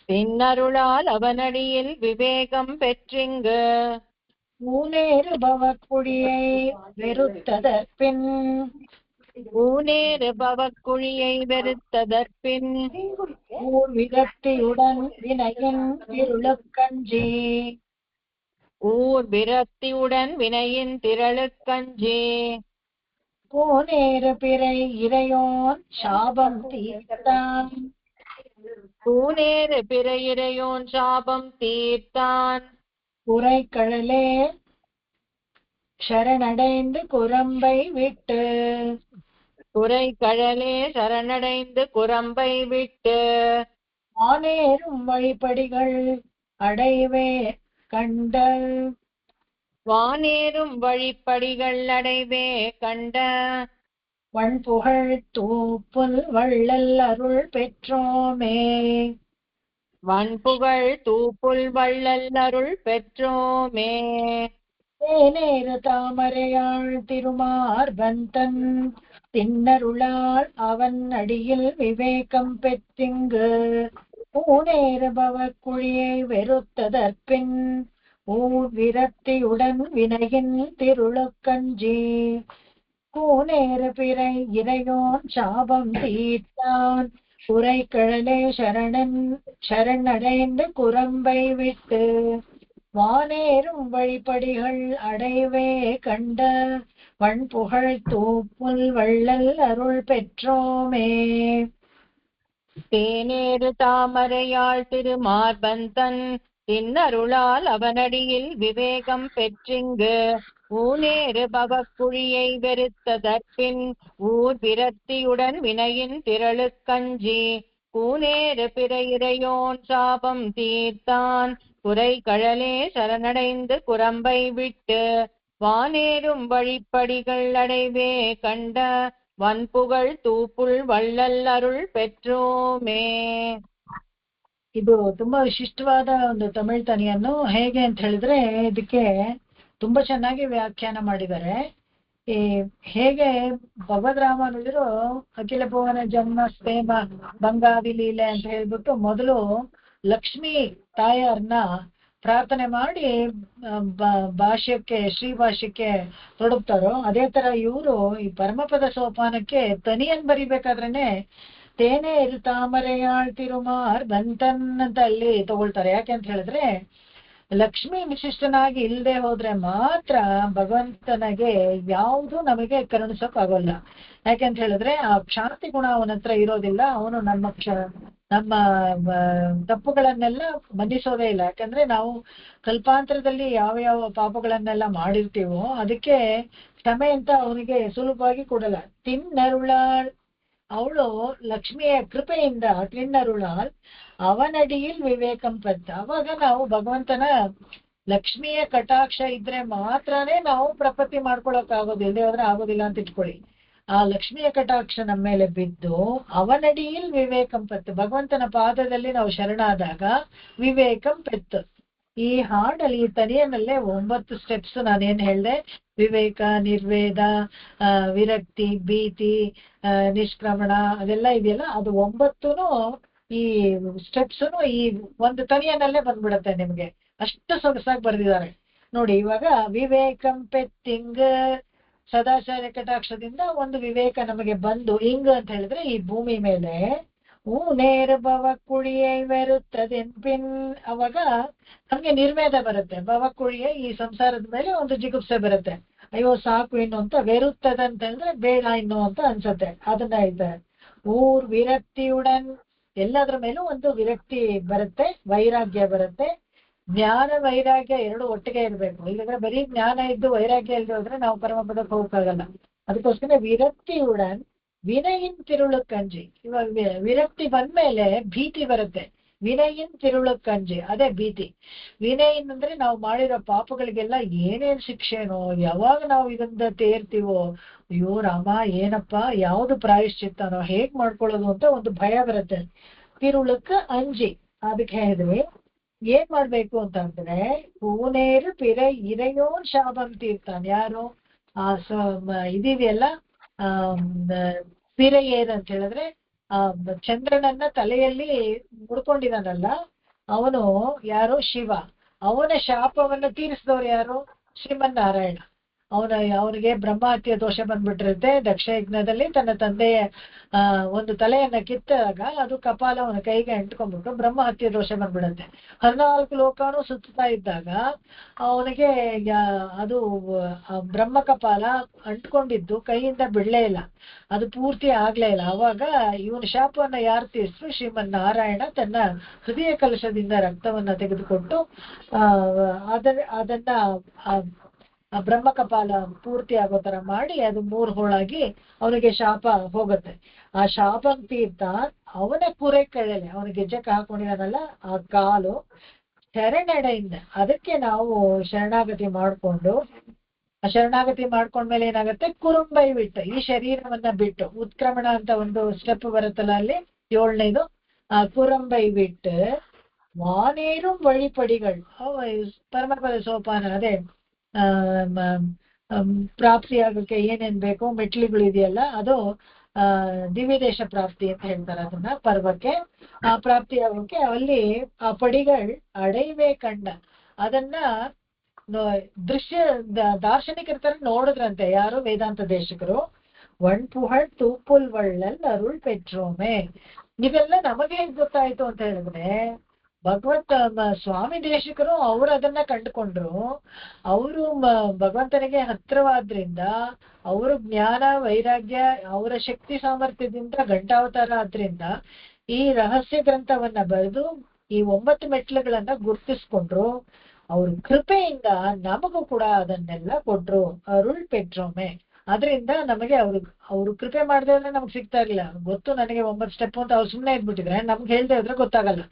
பின்னருளால் அவனடியில் விவேகம் பெற்றிங்கு. ஊனேறு பவக்குழியை வெறுத்ததற்பின். ஊனேறு பவக்குழியை வெறுத்ததற்பின். ஊர் விரக்தியுடன் வினையின் திருளுக்கஞ்சி. ஊர் விரக்தியுடன் வினையின் திரளுக்கஞ்சி. கோனேறு பிறை இறையோன் சாபம் தீர்த்தான். கூனேறு பிற இறையோன் சாபம் தீர்த்தான். குறைக்கழலே சரணடைந்து குரம்பை விட்டு. குறைக்கழலே சரணடைந்து குரம்பை விட்டு. வானேறும் வழிப்படிகள் அடைவே கண்ட. வானேறும் வழிப்படிகள் அடைவே கண்ட. வண்புகழ் தூப்புல் வள்ளல் அருள் பெற்றோமே. வண்புகழ் தூப்புல் வள்ளல் அருள் பெற்றோமே. தேனேறு தாமரையாள் திருமார்பந்தன். தின்னருளால் அவன் அடியில் விவேகம் பெற்றிங்கு. ஊனேறு பவக்குழியை வெறுத்ததற்பின். ஊர் விரக்தியுடன் வினையின் திருளுக்கஞ்சி. கூனேறு பிறை இறையோன் சாபம் தீர்த்தான். குறைக்கழலே சரணடைந்து குரம்பை விட்டு. வானேறும் வழிப்படிகள் அடைவே கண்ட. வண்புகழ் தூப்புல் வள்ளல் அருள் பெற்றோமே. தேனேறு தாமரையாள் திருமார்பந்தன். தின்னருளால் அவனடியில் விவேகம் பெற்றிங்கு. ஊனேறு பவக்குழியை வெறுத்ததற்பின் ஊர் விரத்தியுடன் வினையின் திரளுக்கஞ்சி கூனேறு பிற இறையோன் சாபம் தீர்த்தான் குறை கழலே சரணடைந்து குரம்பை விட்டு வானேறும் வழிப்படிகள் அடைவே கண்ட வன்புகழ் தூப்புள் வள்ளல் ಅರುಳ್ பெற்றோமே. ಇದು ತುಂಬಾ ವಿಶಿಷ್ಟವಾದ ಒಂದು ತಮಿಳ್ ತನಿಯನ್ನು ಹೇಗೆ ಅಂತ ಹೇಳಿದ್ರೆ ಇದಕ್ಕೆ ತುಂಬಾ ಚೆನ್ನಾಗಿ ವ್ಯಾಖ್ಯಾನ ಮಾಡಿದ್ದಾರೆ. ಈ ಹೇಗೆ ಭಗವದ್ ರಾಮಾನುಜರು ಅಖಿಲ ಭುವನ ಜನ್ಮ ಸ್ಥೇಮ ಬಂಗಾದಿ ಲೀಲೆ ಅಂತ ಹೇಳ್ಬಿಟ್ಟು ಮೊದಲು ಲಕ್ಷ್ಮೀ ತಾಯಾರನ್ನ ಪ್ರಾರ್ಥನೆ ಮಾಡಿ ಭಾಷ್ಯಕ್ಕೆ ಶ್ರೀ ಭಾಷ್ಯಕ್ಕೆ ತೊಡಗ್ತಾರೋ ಅದೇ ತರ ಇವರು ಈ ಪರಮಪದ ಸೋಪಾನಕ್ಕೆ ತನಿಯನ್ ಬರಿಬೇಕಾದ್ರೇನೆ ತೇನೇ ಇರು ತಾಮರೆಯಾಳ್ ತಿರುಮಾರ್ ಬಂತನ್ ಅಂತ ಅಲ್ಲಿ ತಗೊಳ್ತಾರೆ. ಯಾಕೆ ಅಂತ ಹೇಳಿದ್ರೆ ಲಕ್ಷ್ಮೀ ವಿಶಿಷ್ಟನಾಗಿ ಇಲ್ಲದೆ ಹೋದ್ರೆ ಮಾತ್ರ ಭಗವಂತನಿಗೆ ಯಾವುದು ನಮಗೆ ಕರುಣಿಸೋಕ್ ಆಗೋಲ್ಲ. ಯಾಕೆಂತ ಹೇಳಿದ್ರೆ ಆ ಕ್ಷಾಂತಿ ಗುಣ ಅವನ ಹತ್ರ ಇರೋದಿಲ್ಲ. ಅವನು ನಮ್ಮ ತಪ್ಪುಗಳನ್ನೆಲ್ಲ ಮನ್ನಿಸೋದೇ ಇಲ್ಲ. ಯಾಕಂದ್ರೆ ನಾವು ಕಲ್ಪಾಂತರದಲ್ಲಿ ಯಾವ ಯಾವ ಪಾಪಗಳನ್ನೆಲ್ಲ ಮಾಡಿರ್ತೀವೋ ಅದಕ್ಕೆ ಕ್ಷಮೆ ಅಂತ ಅವನಿಗೆ ಸುಲಭವಾಗಿ ಕೊಡಲ್ಲ. ತಿನ್ನರುಳಾಳ್ ಅವಳು ಲಕ್ಷ್ಮಿಯ ಕೃಪೆಯಿಂದ ತಿನ್ನರುಳಾಳ್ ಅವನಡಿயில் ವಿವೇಕಂ ಪಂತ. ಅವಾಗ ನಾವು ಭಗವಂತನ ಲಕ್ಷ್ಮಿಯ ಕಟಾಕ್ಷ ಇದ್ರೆ ಮಾತ್ರನೇ ನಾವು ಪ್ರಪತ್ತಿ ಮಾಡ್ಕೊಳಕ್ ಆಗೋದಿಲ್ಲ, ಇಲ್ಲದ್ರೆ ಆಗೋದಿಲ್ಲ ಅಂತ ಇಟ್ಕೊಳ್ಳಿ. ಆ ಲಕ್ಷ್ಮಿಯ ಕಟಾಕ್ಷ ನಮ್ಮ ಮೇಲೆ ಬಿದ್ದು ಅವನಡಿயில் ವಿವೇಕಂ ಪತ್ತು, ಭಗವಂತನ ಪಾದದಲ್ಲಿ ನಾವು ಶರಣಾದಾಗ ವಿವೇಕಂ ಪೆತ್ತು. ಈ ಹಾಡಲ್ಲಿ ಈ ತನಿಯನಲ್ಲೇ 9 ಸ್ಟೆಪ್ಸ್ ನಾನೇನ್ ಹೇಳ್ದೆ, ವಿವೇಕ, ನಿರ್ವೇದ, ವಿರಕ್ತಿ, ಭೀತಿ, ನಿಷ್ಕ್ರಮಣ ಅದೆಲ್ಲ ಇದೆಯಲ್ಲ, ಅದು 9 ಈ ಸ್ಟೆಪ್ಸ್ನು ಈ ಒಂದು ತನಿಯನಲ್ಲೇ ಬಂದ್ಬಿಡತ್ತೆ ನಿಮ್ಗೆ. ಅಷ್ಟು ಸೊಗಸಾಗಿ ಬರ್ದಿದ್ದಾರೆ ನೋಡಿ. ಇವಾಗ ವಿವೇಕಂ ಪೆತ್ತಿಂಗ್ ಸದಾಚಾರ್ಯ ಕಟಾಕ್ಷದಿಂದ ಒಂದು ವಿವೇಕ ನಮಗೆ ಬಂದು ಹಿಂಗ್ ಅಂತ ಹೇಳಿದ್ರೆ ಈ ಭೂಮಿ ಮೇಲೆ ನೇರ ಭವಕುಳಿಯೇ ಬರುತ್ತದೆನ್ಪಿನ್, ಅವಾಗ ನಮ್ಗೆ ನಿರ್ವೇದ ಬರುತ್ತೆ. ಭವಕುಳಿಯೇ ಈ ಸಂಸಾರದ ಮೇಲೆ ಒಂದು ಜಿಗುಪ್ಸೆ ಬರುತ್ತೆ. ಅಯ್ಯೋ ಸಾಕು ಇನ್ನು ಅಂತ. ವೆರುತ್ತದ ಅಂತ ಹೇಳಿದ್ರೆ ಬೇಡ ಇನ್ನು ಅಂತ ಅನ್ಸತ್ತೆ. ಅದನ್ನ ಇದೆ ಊರ್ ವಿರಕ್ತಿಯುಡನ್, ಎಲ್ಲದ್ರ ಮೇಲೂ ಒಂದು ವಿರಕ್ತಿ ಬರುತ್ತೆ, ವೈರಾಗ್ಯ ಬರುತ್ತೆ. ಜ್ಞಾನ ವೈರಾಗ್ಯ ಎರಡು ಒಟ್ಟಿಗೆ ಇರ್ಬೇಕು. ಇಲ್ಲಾಂದ್ರೆ ಬರೀ ಜ್ಞಾನ ಇದ್ದು ವೈರಾಗ್ಯ ಇಲ್ಲದೆ ಹೋದ್ರೆ ನಾವು ಪರಮಪದಕ್ಕೆ ಹೋಗಕ್ಕಾಗಲ್ಲ. ಅದಕ್ಕೋಸ್ಕರ ವಿರಕ್ತಿಯುಡನ್ ವಿನಯಿನ್ ತಿರುಳುಕಂಜಿ. ಇವಾಗ ವಿರಕ್ತಿ ಬಂದ್ಮೇಲೆ ಭೀತಿ ಬರುತ್ತೆ. ವಿನಯಿನ್ ತಿರುಳುಕಂಜಿ ಅದೇ ಭೀತಿ. ವಿನಯಿನ್ ಅಂದ್ರೆ ನಾವು ಮಾಡಿರೋ ಪಾಪಗಳಿಗೆಲ್ಲ ಏನೇನ್ ಶಿಕ್ಷೆನೋ, ಯಾವಾಗ ನಾವು ಇದನ್ನ ತೇರ್ತೀವೋ, ಅಯ್ಯೋ ರಾಮ ಏನಪ್ಪ ಯಾವ್ದು ಪ್ರಾಯಶ್ಚಿತ್ತನೋ, ಹೇಗ್ ಮಾಡ್ಕೊಳ್ಳೋದು ಅಂತ ಒಂದು ಭಯ ಬರುತ್ತೆ. ತಿರುಳುಕ ಅಂಜಿ ಅದಕ್ಕೆ ಹೇಳಿದ್ವಿ. ಏನ್ ಮಾಡ್ಬೇಕು ಅಂತ ಅಂದ್ರೆ ಹೂನೇರು ಪಿರ ಇರೆಯೋನ್ ಶಾಪಂ ತೀರ್ತಾನೆ. ಯಾರು ಇದೆಯಲ್ಲ ಪಿರೆಯೇರ್ ಅಂತ ಹೇಳಿದ್ರೆ ಚಂದ್ರನನ್ನ ತಲೆಯಲ್ಲಿ ಮುಡ್ಕೊಂಡಿದಾನಲ್ಲ ಅವನು ಯಾರು? ಶಿವ. ಅವನ ಶಾಪವನ್ನ ತೀರಿಸಿದವ್ರು ಯಾರು? ಶ್ರೀಮನ್ನಾರಾಯಣ. ಅವನಿಗೆ ಬ್ರಹ್ಮಹತ್ಯೆ ದೋಷ ಬಂದ್ಬಿಟ್ಟಿರುತ್ತೆ. ದಕ್ಷ ಯಜ್ಞದಲ್ಲಿ ತನ್ನ ತಂದೆಯ ಒಂದು ತಲೆಯನ್ನ ಕಿತ್ತಾಗ ಅದು ಕಪಾಲ ಅವನ ಕೈಗೆ ಅಂಟ್ಕೊಂಡ್ಬಿಟ್ಟು ಬ್ರಹ್ಮಹತ್ಯೆ ದೋಷ ಬಂದ್ಬಿಡುತ್ತೆ. 14 ಲೋಕನೂ ಸುತ್ತಾ ಇದ್ದಾಗ ಅವನಿಗೆ ಅದು ಬ್ರಹ್ಮ ಕಪಾಲ ಅಂಟ್ಕೊಂಡಿದ್ದು ಕೈಯಿಂದ ಬಿಡ್ಲೇ ಇಲ್ಲ, ಅದು ಪೂರ್ತಿ ಆಗ್ಲೇ ಇಲ್ಲ. ಅವಾಗ ಇವನ ಶಾಪವನ್ನ ಯಾರು ತೀರಿಸಿದ್ರು? ಶ್ರೀಮನ್ನಾರಾಯಣ ತನ್ನ ಹೃದಯ ಕಲಶದಿಂದ ರಕ್ತವನ್ನ ತೆಗೆದುಕೊಟ್ಟು ಅದನ್ನ ಬ್ರಹ್ಮ ಕಪಾಲ ಪೂರ್ತಿ ಆಗೋ ತರ ಮಾಡಿ ಅದು 3 ಹೋಳಾಗಿ ಅವನಿಗೆ ಶಾಪ ಹೋಗುತ್ತೆ. ಆ ಶಾಪ ತೀರ್ಥ ಅವನ ಕುರೆ ಕೆಳಲೆ ಅವನ ಗೆಜ್ಜೆಕ್ಕೆ ಹಾಕೊಂಡಿದಾನಲ್ಲ ಆ ಕಾಲು ಶರಣೆಡೆಯಿಂದ, ಅದಕ್ಕೆ ನಾವು ಶರಣಾಗತಿ ಮಾಡ್ಕೊಂಡು ಶರಣಾಗತಿ ಮಾಡ್ಕೊಂಡ್ಮೇಲೆ ಏನಾಗುತ್ತೆ? ಕುರುಂಬೈ ಬಿಟ್ಟು ಈ ಶರೀರವನ್ನ ಬಿಟ್ಟು ಉತ್ಕ್ರಮಣ ಅಂತ ಒಂದು ಸ್ಟೆಪ್ ಬರುತ್ತಲ್ಲ ಅಲ್ಲಿ 7ನೇದು, ಆ ಕುರಂಬೈ ಬಿಟ್ಟು ವಾನೇರು ವಳಿಪಡಿಗಳು ಪರಮಪದ ಸೋಪಾನ ಅದೇ ಪ್ರಾಪ್ತಿ ಆಗೋಕೆ ಏನೇನ್ ಬೇಕೋ ಮೆಟ್ಲಿಗಳು ಇದೆಯಲ್ಲ ಅದು ದಿವ್ಯದೇಶ ಪ್ರಾಪ್ತಿ ಅಂತ ಹೇಳ್ತಾರೆ. ಅದನ್ನ ಪರ್ವಕ್ಕೆ ಆ ಪ್ರಾಪ್ತಿ ಆಗೋಕೆ ಅಲ್ಲಿ ಆ ಪಡಿಗಳು ಅಡೈವೇ ಕಂಡ ಅದನ್ನ ದೃಶ್ಯ ದಾರ್ಶನಿಕರ ತರ ನೋಡಿದ್ರಂತೆ. ಯಾರು? ವೇದಾಂತ ದೇಶಿಕರು. ವಣ್ಪುಹಳ್ ತೂಪುಲ್ ವಳ್ಳಲ್ ಅರುಳ್ ಪೆಟ್ರೋಮೆ. ಇವೆಲ್ಲ ನಮಗೆ ಹೇಗ್ ಗೊತ್ತಾಯ್ತು ಅಂತ ಹೇಳಿದ್ರೆ ಭಗವತ್ ಸ್ವಾಮಿ ದೇಶಿಕರು ಅವ್ರು ಅದನ್ನ ಕಂಡುಕೊಂಡ್ರು. ಅವರು ಭಗವಂತನಿಗೆ ಹತ್ರವಾದ್ರಿಂದ ಅವರು ಜ್ಞಾನ ವೈರಾಗ್ಯ ಅವರ ಶಕ್ತಿ ಸಾಮರ್ಥ್ಯದಿಂದ ಘಂಟಾವತಾರ ಆದ್ರಿಂದ ಈ ರಹಸ್ಯ ಗ್ರಂಥವನ್ನ ಬರೆದು ಈ 9 ಮೆಟ್ಲುಗಳನ್ನ ಗುರುತಿಸ್ಕೊಂಡ್ರು. ಅವ್ರ ಕೃಪೆಯಿಂದ ನಮಗೂ ಕೂಡ ಅದನ್ನೆಲ್ಲ ಕೊಟ್ರು, ಅರುಳ್ ಪೆಟ್ರೊಮೆ. ಅದರಿಂದ ನಮಗೆ ಅವ್ರು ಕೃಪೆ ಮಾಡದೆ ಅಂದ್ರೆ ನಮ್ಗೆ ಸಿಗ್ತಾ ಇರ್ಲಿಲ್ಲ. ಗೊತ್ತು ನನಗೆ 9 ಸ್ಟೆಪ್ ಅಂತ ಅವ್ರು ಸುಮ್ಮನೆ ಇದ್ಬಿಟ್ಟಿದ್ರೆ ನಮ್ಗೆ ಹೇಳ್ದೆ ಹೋದ್ರೆ ಗೊತ್ತಾಗಲ್ಲ.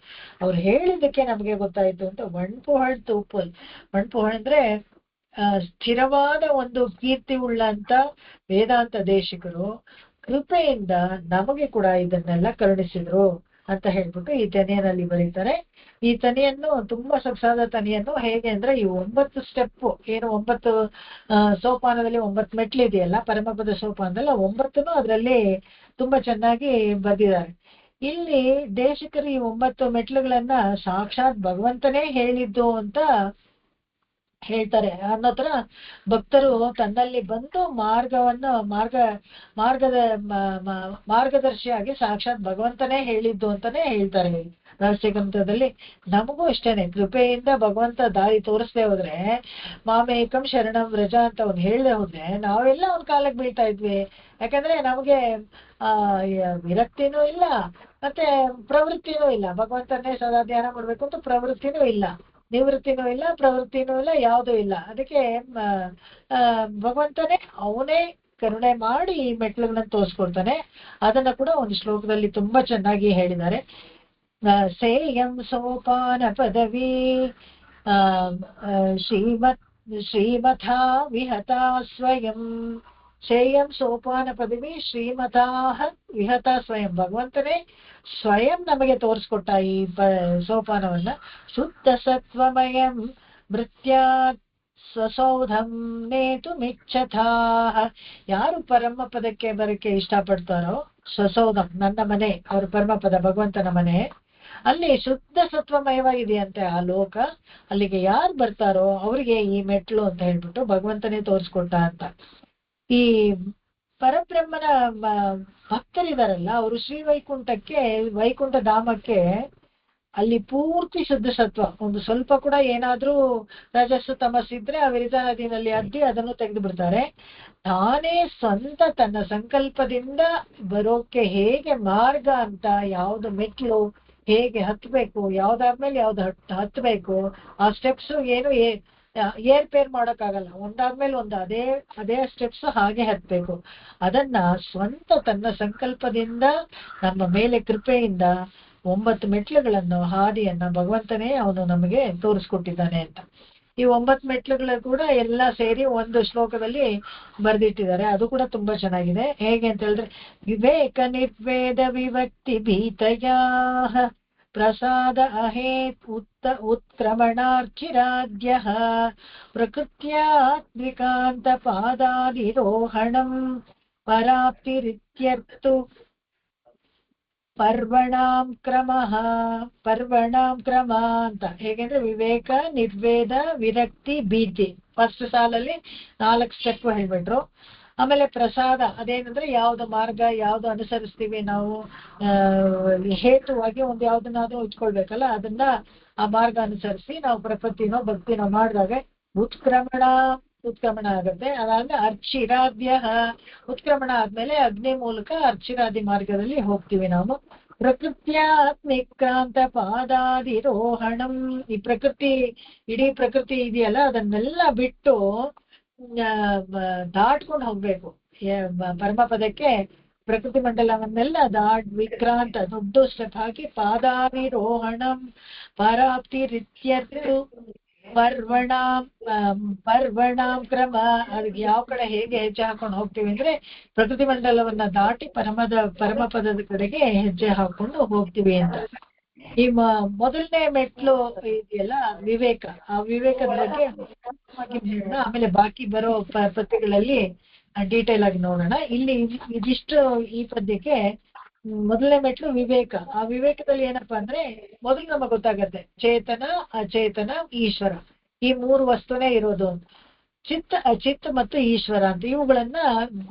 ಅವ್ರು ಹೇಳಿದ್ದಕ್ಕೆ ನಮಗೆ ಗೊತ್ತಾಯ್ತು ಅಂತ ವಣ್ಪುಹಳ್ ತೂಪಲ್. ವಣ್ಪುಹಳ್ ಅಂದ್ರೆ ಸ್ಥಿರವಾದ ಒಂದು ಕೀರ್ತಿ ಉಳ್ಳಂತ ವೇದಾಂತ ದೇಶಿಕರು ಕೃಪೆಯಿಂದ ನಮಗೆ ಕೂಡ ಇದನ್ನೆಲ್ಲ ಕರುಣಿಸಿದ್ರು ಅಂತ ಹೇಳ್ಬಿಟ್ಟು ಈ ತನಿಯಲ್ಲಿ ಬರೀತಾರೆ. ಈ ತನಿಯನ್ನು ತುಂಬಾ ಸೊಗಸಾದ ತನಿಯನ್ನು. ಹೇಗೆ ಅಂದ್ರೆ ಈ 9 ಸ್ಟೆಪ್ ಏನು 9 ಸೋಪಾನದಲ್ಲಿ 9 ಮೆಟ್ಲಿದೆಯಲ್ಲ ಪರಮಪದ ಸೋಪಾನದಲ್ಲಿ 9 ಅದರಲ್ಲಿ ತುಂಬಾ ಚೆನ್ನಾಗಿ ಬರೆದಿದ್ದಾರೆ. ಇಲ್ಲಿ ದೇಶಿಕರು ಈ 9 ಮೆಟ್ಲುಗಳನ್ನ ಸಾಕ್ಷಾತ್ ಭಗವಂತನೇ ಹೇಳಿದ್ದು ಅಂತ ಹೇಳ್ತಾರೆ. ಅನ್ನೋ ತರ ಭಕ್ತರು ತನ್ನಲ್ಲಿ ಬಂದು ಮಾರ್ಗದರ್ಶಿಯಾಗಿ ಸಾಕ್ಷಾತ್ ಭಗವಂತನೇ ಹೇಳಿದ್ದು ಅಂತಾನೆ ಹೇಳ್ತಾರೆ ರಹಸ್ಯ ಗ್ರಂಥದಲ್ಲಿ. ನಮಗೂ ಇಷ್ಟೇನೆ, ಕೃಪೆಯಿಂದ ಭಗವಂತ ದಾರಿ ತೋರಿಸ್ದೆ ಹೋದ್ರೆ, ಮಾಮೇಕಂ ಶರಣಂ ವ್ರಜ ಅಂತ ಅವ್ನು ಹೇಳ್ದೆ ಹೋದ್ರೆ ನಾವೆಲ್ಲ ಅವ್ನ ಕಾಲಕ್ಕೆ ಬೀಳ್ತಾ ಇದ್ವಿ. ಯಾಕಂದ್ರೆ ನಮಗೆ ವಿರಕ್ತಿನೂ ಇಲ್ಲ, ಮತ್ತೆ ಪ್ರವೃತ್ತಿನೂ ಇಲ್ಲ. ಭಗವಂತನೇ ಸದಾ ಧ್ಯಾನ ಮಾಡ್ಬೇಕು ಅಂತ ಪ್ರವೃತ್ತಿನೂ ಇಲ್ಲ, ನಿವೃತ್ತಿನೂ ಇಲ್ಲ, ಪ್ರವೃತ್ತಿನೂ ಇಲ್ಲ, ಯಾವುದೂ ಇಲ್ಲ. ಅದಕ್ಕೆ ಭಗವಂತನೇ ಅವನೇ ಕರುಣೆ ಮಾಡಿ ಈ ಮೆಟ್ಲುಗಳನ್ನ ತೋರಿಸ್ಕೊಡ್ತಾನೆ. ಅದನ್ನ ಕೂಡ ಒಂದು ಶ್ಲೋಕದಲ್ಲಿ ತುಂಬಾ ಚೆನ್ನಾಗಿ ಹೇಳಿದ್ದಾರೆ. ಸೇಯಂ ಸೋಪಾನ ಪದವಿ ಶ್ರೀಮಥಾ ವಿಹತಾ ಸ್ವಯಂ. ಶ್ರೇಯಂ ಸೋಪಾನ ಪದವಿ ಶ್ರೀಮತಾಹ ವಿಹತ ಸ್ವಯಂ. ಭಗವಂತನೇ ಸ್ವಯಂ ನಮಗೆ ತೋರಿಸ್ಕೊಟ್ಟ ಈ ಸೋಪಾನವನ್ನ. ಶುದ್ಧ ಸತ್ವಮಯಂ ಭೃತ್ಯಾತ್ ಸ್ವಸೌಧಂ ನೇತು ಮಿಚ್ಛಥಾಹ. ಯಾರು ಪರಮ ಪದಕ್ಕೆ ಬರಕ್ಕೆ ಇಷ್ಟಪಡ್ತಾರೋ, ಸ್ವಸೌಧಂ ನನ್ನ ಮನೆ, ಅವ್ರ ಪರಮಪದ ಭಗವಂತನ ಮನೆ, ಅಲ್ಲಿ ಶುದ್ಧ ಸತ್ವಮಯವಾಗಿದೆಯಂತೆ ಆ ಲೋಕ. ಅಲ್ಲಿಗೆ ಯಾರು ಬರ್ತಾರೋ ಅವ್ರಿಗೆ ಈ ಮೆಟ್ಲು ಅಂತ ಹೇಳ್ಬಿಟ್ಟು ಭಗವಂತನೇ ತೋರಿಸ್ಕೊಟ್ಟ ಅಂತ. ಈ ಪರಬ್ರಹ್ಮನ ಭಕ್ತರಿದಾರಲ್ಲ, ಅವರು ವೈಕುಂಠ ಧಾಮಕ್ಕೆ ಅಲ್ಲಿ ಪೂರ್ತಿ ಶುದ್ಧ ಸತ್ವ, ಒಂದು ಸ್ವಲ್ಪ ಕೂಡ ಏನಾದ್ರೂ ರಜಸ್ಸು ತಮಸ್ಸಿದ್ರೆ ಆ ವಿರಿಜಾ ನದಿನಲ್ಲಿ ಅದ್ದಿ ಅದನ್ನು ತೆಗೆದು ಬಿಡ್ತಾರೆ. ತಾನೇ ಸ್ವಂತ ತನ್ನ ಸಂಕಲ್ಪದಿಂದ ಬರೋಕೆ ಹೇಗೆ ಮಾರ್ಗ ಅಂತ, ಯಾವ್ದು ಮೆಟ್ಲು ಹೇಗೆ ಹತ್ಬೇಕು, ಯಾವ್ದಾದ್ಮೇಲೆ ಯಾವ್ದು ಹತ್ಬೇಕು, ಆ ಸ್ಟೆಪ್ಸ್ ಏನು ಏರ್ಪೇರ್ ಮಾಡೋಕ್ಕಾಗಲ್ಲ, ಒಂದಾದ್ಮೇಲೆ ಒಂದು ಅದೇ ಸ್ಟೆಪ್ಸ್ ಹಾಗೆ ಹತ್ಬೇಕು. ಅದನ್ನ ಸ್ವಂತ ತನ್ನ ಸಂಕಲ್ಪದಿಂದ ನಮ್ಮ ಮೇಲೆ ಕೃಪೆಯಿಂದ 9 ಮೆಟ್ಲುಗಳನ್ನು ಹಾದಿಯನ್ನ ಭಗವಂತನೇ ಅವನು ನಮಗೆ ತೋರಿಸ್ಕೊಟ್ಟಿದ್ದಾನೆ ಅಂತ. ಈ 9 ಮೆಟ್ಲುಗಳು ಕೂಡ ಎಲ್ಲ ಸೇರಿ ಒಂದು ಶ್ಲೋಕದಲ್ಲಿ ಬರೆದಿಟ್ಟಿದ್ದಾರೆ. ಅದು ಕೂಡ ತುಂಬಾ ಚೆನ್ನಾಗಿದೆ. ಹೇಗೆ ಅಂತ ಹೇಳಿದ್ರೆ, ವಿವೇಕ ನಿರ್ವೇದ ವಿಭಕ್ತಿ ಭೀತಯಾ ಪ್ರಸಾದ ಅಹೇತ್ ಉತ್ಕ್ರಮಣಾರ್ಚಿರಾದ್ಯ ಪ್ರಕೃತ್ಯಾತ್ಮಿಕಾಂತ ಪಾದಾದಿರೋಹಣಂ ಪರಾಪ್ತಿರಿತ್ಯರ್ಥು ಪರ್ವಣಾಂ ಕ್ರಮ ಅಂತ. ಹೇಗೆಂದ್ರೆ ವಿವೇಕ ನಿರ್ವೇದ ವಿರಕ್ತಿ ಭೀತಿ ಫಸ್ಟ್ ಸಾಲಲ್ಲಿ 4 ಸ್ಟೆಪ್ ಹೇಳ್ಬಿಟ್ರು. ಆಮೇಲೆ ಪ್ರಸಾದ ಅದೇನಂದ್ರೆ ಯಾವ್ದು ಮಾರ್ಗ ಯಾವ್ದು ಅನುಸರಿಸ್ತೀವಿ ನಾವು, ಹೇತುವಾಗಿ ಒಂದು ಯಾವ್ದನ್ನಾದ್ರೂ ಇಟ್ಕೊಳ್ಬೇಕಲ್ಲ, ಅದನ್ನ ಆ ಮಾರ್ಗ ಅನುಸರಿಸಿ ನಾವು ಪ್ರಪತ್ತಿನೋ ಭಕ್ತಿನೋ ಮಾಡಿದಾಗ ಉತ್ಕ್ರಮಣ ಆಗುತ್ತೆ. ಅದಾದ್ಮೇಲೆ ಅರ್ಚಿರಾದ್ಯ, ಉತ್ಕ್ರಮಣ ಆದ್ಮೇಲೆ ಅಗ್ನಿ ಮೂಲಕ ಅರ್ಚಿರಾದಿ ಮಾರ್ಗದಲ್ಲಿ ಹೋಗ್ತೀವಿ ನಾವು. ಪ್ರಕೃತ್ಯಾತ್ಮಿಕ್ರಾಂತ ಪಾದಾದಿರೋಹಣಂ. ಈ ಇಡೀ ಪ್ರಕೃತಿ ಇದೆಯಲ್ಲ ಅದನ್ನೆಲ್ಲ ಬಿಟ್ಟು ದಾಟ್ಕೊಂಡು ಹೋಗ್ಬೇಕು ಪರಮಪದಕ್ಕೆ. ಪ್ರಕೃತಿ ಮಂಡಲವನ್ನೆಲ್ಲ ವಿಕ್ರಾಂತ ದೊಡ್ಡ ಸ್ಟೆಪ್ ಹಾಕಿ ಪಾದಾದಿರೋಹಣಂ ಪರಾಪ್ತಿರಿತ್ಯರ್ಥು ಪರ್ವಣಾಂ ಕ್ರಮ. ಅದಕ್ಕೆ ಯಾವ ಕಡೆ ಹೇಗೆ ಹೆಜ್ಜೆ ಹಾಕೊಂಡು ಹೋಗ್ತೀವಿ ಅಂದ್ರೆ ಪ್ರಕೃತಿ ಮಂಡಲವನ್ನ ದಾಟಿ ಪರಮಪದದ ಕಡೆಗೆ ಹೆಜ್ಜೆ ಹಾಕೊಂಡು ಹೋಗ್ತೀವಿ ಅಂತ. ಈ ಮೊದಲನೇ ಮೆಟ್ಲು ಇದೆಯಲ್ಲ ವಿವೇಕ, ಆ ವಿವೇಕದ ಬಗ್ಗೆ ಆಮೇಲೆ ಬಾಕಿ ಬರೋ ಪದ್ಯಗಳಲ್ಲಿ ಡೀಟೇಲ್ ಆಗಿ ನೋಡೋಣ. ಇಲ್ಲಿ ಇದಿಷ್ಟು ಈ ಪದ್ಯಕ್ಕೆ ಮೊದಲನೇ ಮೆಟ್ಲು ವಿವೇಕ. ಆ ವಿವೇಕದಲ್ಲಿ ಏನಪ್ಪಾ ಅಂದ್ರೆ ಮೊದಲು ನಮಗೆ ಗೊತ್ತಾಗತ್ತೆ ಚೇತನ ಅಚೇತನ ಈಶ್ವರ ಈ 3 ವಸ್ತುನೇ ಇರೋದು. ಅಚಿತ್ ಮತ್ತು ಈಶ್ವರ ಅಂತ ಇವುಗಳನ್ನ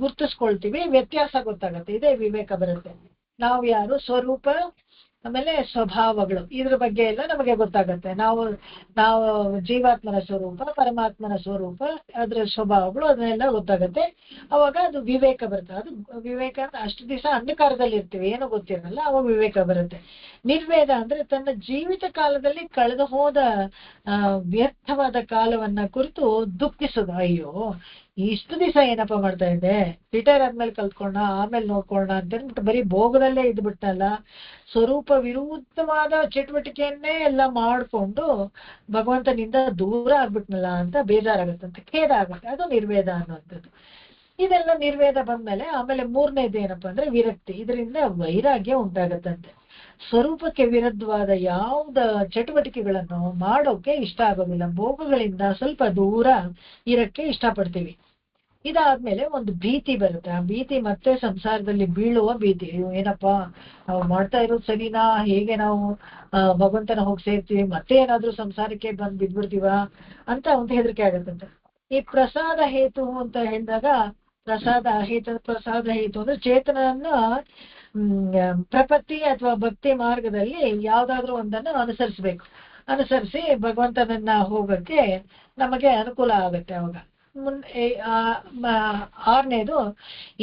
ಗುರ್ತಿಸ್ಕೊಳ್ತೀವಿ, ವ್ಯತ್ಯಾಸ ಗೊತ್ತಾಗತ್ತೆ, ಇದೇ ವಿವೇಕ ಬರುತ್ತೆ. ನಾವು ಯಾರು ಸ್ವರೂಪ ಆಮೇಲೆ ಸ್ವಭಾವಗಳು, ಇದ್ರ ಬಗ್ಗೆ ಎಲ್ಲ ನಮಗೆ ಗೊತ್ತಾಗತ್ತೆ. ನಾವು ನಾವು ಜೀವಾತ್ಮನ ಸ್ವರೂಪ, ಪರಮಾತ್ಮನ ಸ್ವರೂಪ, ಅದ್ರ ಸ್ವಭಾವಗಳು ಅದನ್ನೆಲ್ಲ ಗೊತ್ತಾಗತ್ತೆ. ಅವಾಗ ಅದು ವಿವೇಕ ಬರುತ್ತೆ. ಅದು ವಿವೇಕ ಅಂದ್ರೆ ಅಷ್ಟು ದಿವಸ ಅಂಧಕಾರದಲ್ಲಿ ಇರ್ತೀವಿ, ಏನೋ ಗೊತ್ತಿರಲ್ಲ, ಅವಾಗ ವಿವೇಕ ಬರುತ್ತೆ. ನಿರ್ವೇದ ಅಂದ್ರೆ ತನ್ನ ಜೀವಿತ ಕಾಲದಲ್ಲಿ ಕಳೆದು ಹೋದ ವ್ಯರ್ಥವಾದ ಕಾಲವನ್ನ ಕುರಿತು ದುಃಖಿಸೋದು. ಅಯ್ಯೋ, ಇಷ್ಟು ದಿವಸ ಏನಪ್ಪ ಮಾಡ್ತಾ ಇದ್ದೆ, ರಿಟೈರ್ ಆದ್ಮೇಲೆ ಕಲ್ತ್ಕೊಂಡ, ಆಮೇಲೆ ನೋಡ್ಕೊಳ್ಳೋಣ ಅಂತ ಅಂದ್ಬಿಟ್ಟು ಬರೀ ಭೋಗದಲ್ಲೇ ಇದ್ಬಿಟ್ಟಲ್ಲ, ಸ್ವರೂಪ ವಿರುದ್ಧವಾದ ಚಟುವಟಿಕೆಯನ್ನೇ ಎಲ್ಲ ಮಾಡ್ಕೊಂಡು ಭಗವಂತನಿಂದ ದೂರ ಆಗ್ಬಿಟ್ನಲ್ಲ ಅಂತ ಬೇಜಾರಾಗತ್ತಂತೆ, ಖೇದ ಆಗುತ್ತೆ. ಅದು ನಿರ್ವೇದ ಅನ್ನುವಂಥದ್ದು. ಇದೆಲ್ಲ ನಿರ್ವೇದ ಬಂದ್ಮೇಲೆ ಆಮೇಲೆ ಮೂರನೇದು ಏನಪ್ಪಾ ಅಂದ್ರೆ ವಿರಕ್ತಿ. ಇದರಿಂದ ವೈರಾಗ್ಯ ಉಂಟಾಗತ್ತಂತೆ. ಸ್ವರೂಪಕ್ಕೆ ವಿರುದ್ಧವಾದ ಯಾವ್ದ ಚಟುವಟಿಕೆಗಳನ್ನು ಮಾಡೋಕೆ ಇಷ್ಟ ಆಗೋದಿಲ್ಲ, ಭೋಗಗಳಿಂದ ಸ್ವಲ್ಪ ದೂರ ಇರಕ್ಕೆ ಇಷ್ಟಪಡ್ತೀವಿ. ಇದಾದ್ಮೇಲೆ ಒಂದು ಭೀತಿ ಬರುತ್ತೆ. ಆ ಭೀತಿ ಮತ್ತೆ ಸಂಸಾರದಲ್ಲಿ ಬೀಳುವ ಭೀತಿ. ಏನಪ್ಪಾ ನಾವು ಮಾಡ್ತಾ ಇರೋದು ಸರಿನಾ, ಹೇಗೆ ನಾವು ಭಗವಂತನ ಹೋಗಿ ಸೇರ್ತೀವಿ, ಮತ್ತೆ ಏನಾದ್ರೂ ಸಂಸಾರಕ್ಕೆ ಬಂದ್ ಬಿದ್ಬಿಡ್ತೀವ ಅಂತ ಒಂದು ಹೆದರಿಕೆ ಆಗತ್ತಂತೆ. ಈ ಪ್ರಸಾದ ಹೇತು ಅಂತ ಹೇಳಿದಾಗ, ಪ್ರಸಾದ ಹೇತು ಅಂದ್ರೆ ಚೇತನನ್ನ ಪ್ರಪತ್ತಿ ಅಥವಾ ಭಕ್ತಿ ಮಾರ್ಗದಲ್ಲಿ ಯಾವ್ದಾದ್ರು ಒಂದನ್ನು ಅನುಸರಿಸಿ ಭಗವಂತನನ್ನ ಹೋಗಕ್ಕೆ ನಮಗೆ ಅನುಕೂಲ ಆಗುತ್ತೆ. ಅವಾಗ ಆರನೇದು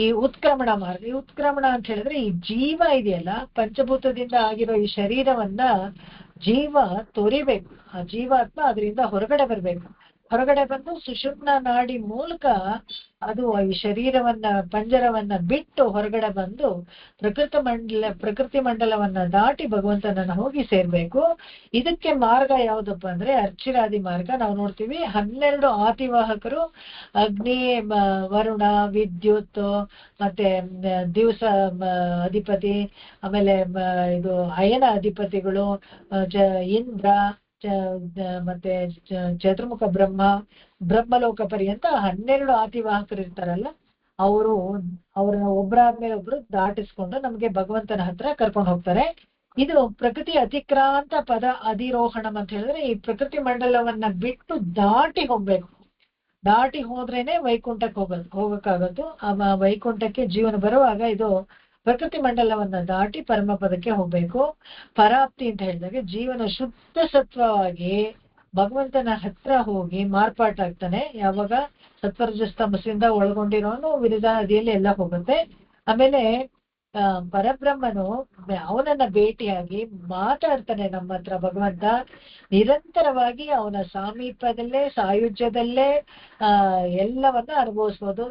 ಈ ಉತ್ಕ್ರಮಣ ಮಾರ್ಗ. ಈ ಉತ್ಕ್ರಮಣ ಅಂತ ಹೇಳಿದ್ರೆ ಈ ಜೀವ ಇದೆಯಲ್ಲ, ಪಂಚಭೂತದಿಂದ ಆಗಿರೋ ಈ ಶರೀರವನ್ನ ಜೀವ ತೊರಿಬೇಕು. ಆ ಜೀವಾತ್ಮ ಅದರಿಂದ ಹೊರಗಡೆ ಬರ್ಬೇಕು. ಹೊರಗಡೆ ಬಂದು ಸುಷುಮ್ನ ನಾಡಿ ಮೂಲಕ ಅದು ಈ ಶರೀರವನ್ನ, ಪಂಜರವನ್ನ ಬಿಟ್ಟು ಹೊರಗಡೆ ಬಂದು ಪ್ರಕೃತಿ ಮಂಡಲವನ್ನ ದಾಟಿ ಭಗವಂತನನ್ನ ಹೋಗಿ ಸೇರ್ಬೇಕು. ಇದಕ್ಕೆ ಮಾರ್ಗ ಯಾವ್ದಪ್ಪ ಅಂದ್ರೆ ಅರ್ಚಿರಾದಿ ಮಾರ್ಗ. ನಾವು ನೋಡ್ತೀವಿ 12 ಆತಿವಾಹಕರು, ಅಗ್ನಿ, ವರುಣ, ವಿದ್ಯುತ್, ಮತ್ತೆ ದಿವಸ ಅಧಿಪತಿ, ಆಮೇಲೆ ಇದು ಅಯನ ಅಧಿಪತಿಗಳು, ಇಂದ್ರ, ಮತ್ತೆ ಚತುರ್ಮುಖ ಬ್ರಹ್ಮಲೋಕ ಪರ್ಯಂತ 12 ಆತಿವಾಹಕರು ಇರ್ತಾರಲ್ಲ, ಅವ್ರನ್ನ ಒಬ್ಬರಾದ್ಮೇಲೆ ಒಬ್ರು ದಾಟಿಸ್ಕೊಂಡು ನಮ್ಗೆ ಭಗವಂತನ ಹತ್ರ ಕರ್ಕೊಂಡು ಹೋಗ್ತಾರೆ. ಇದು ಪ್ರಕೃತಿ ಅತಿಕ್ರಾಂತ ಪದ ಅಧಿರೋಹಣಂ ಅಂತ ಹೇಳಿದ್ರೆ ಈ ಪ್ರಕೃತಿ ಮಂಡಲವನ್ನ ಬಿಟ್ಟು ದಾಟಿ ಹೋಗ್ಬೇಕು. ದಾಟಿ ಹೋದ್ರೇನೆ ವೈಕುಂಠಕ್ಕೆ ಹೋಗಕ್ಕಾಗತ್ತು. ಆ ವೈಕುಂಠಕ್ಕೆ ಜೀವನ ಬರುವಾಗ ಇದು ಪ್ರಕೃತಿ ಮಂಡಲವನ್ನ ದಾಟಿ ಪರಮಪದಕ್ಕೆ ಹೋಗ್ಬೇಕು. ಪರಾಪ್ತಿ ಅಂತ ಹೇಳಿದಾಗ ಜೀವನ ಶುದ್ಧ ಸತ್ವವಾಗಿ ಭಗವಂತನ ಹತ್ರ ಹೋಗಿ ಮಾರ್ಪಾಟಾಗ್ತಾನೆ. ಯಾವಾಗ ಸತ್ವರಜಸ್ತಮಸ್ಸಿಂದ ಒಳಗೊಂಡಿರೋನು ವಿರಜಾ ನದಿಯಲ್ಲಿ ಎಲ್ಲ ಹೋಗುತ್ತೆ. ಆಮೇಲೆ ಪರಬ್ರಹ್ಮನು ಅವನನ್ನ ಭೇಟಿಯಾಗಿ ಮಾತಾಡ್ತಾನೆ ನಮ್ಮ ಹತ್ರ. ಭಗವಂತ ನಿರಂತರವಾಗಿ ಅವನ ಸಾಮೀಪ್ಯದಲ್ಲೇ, ಸಾಯುಜ್ಯದಲ್ಲೇ ಎಲ್ಲವನ್ನ ಅನುಭವಿಸ್ಬೋದು.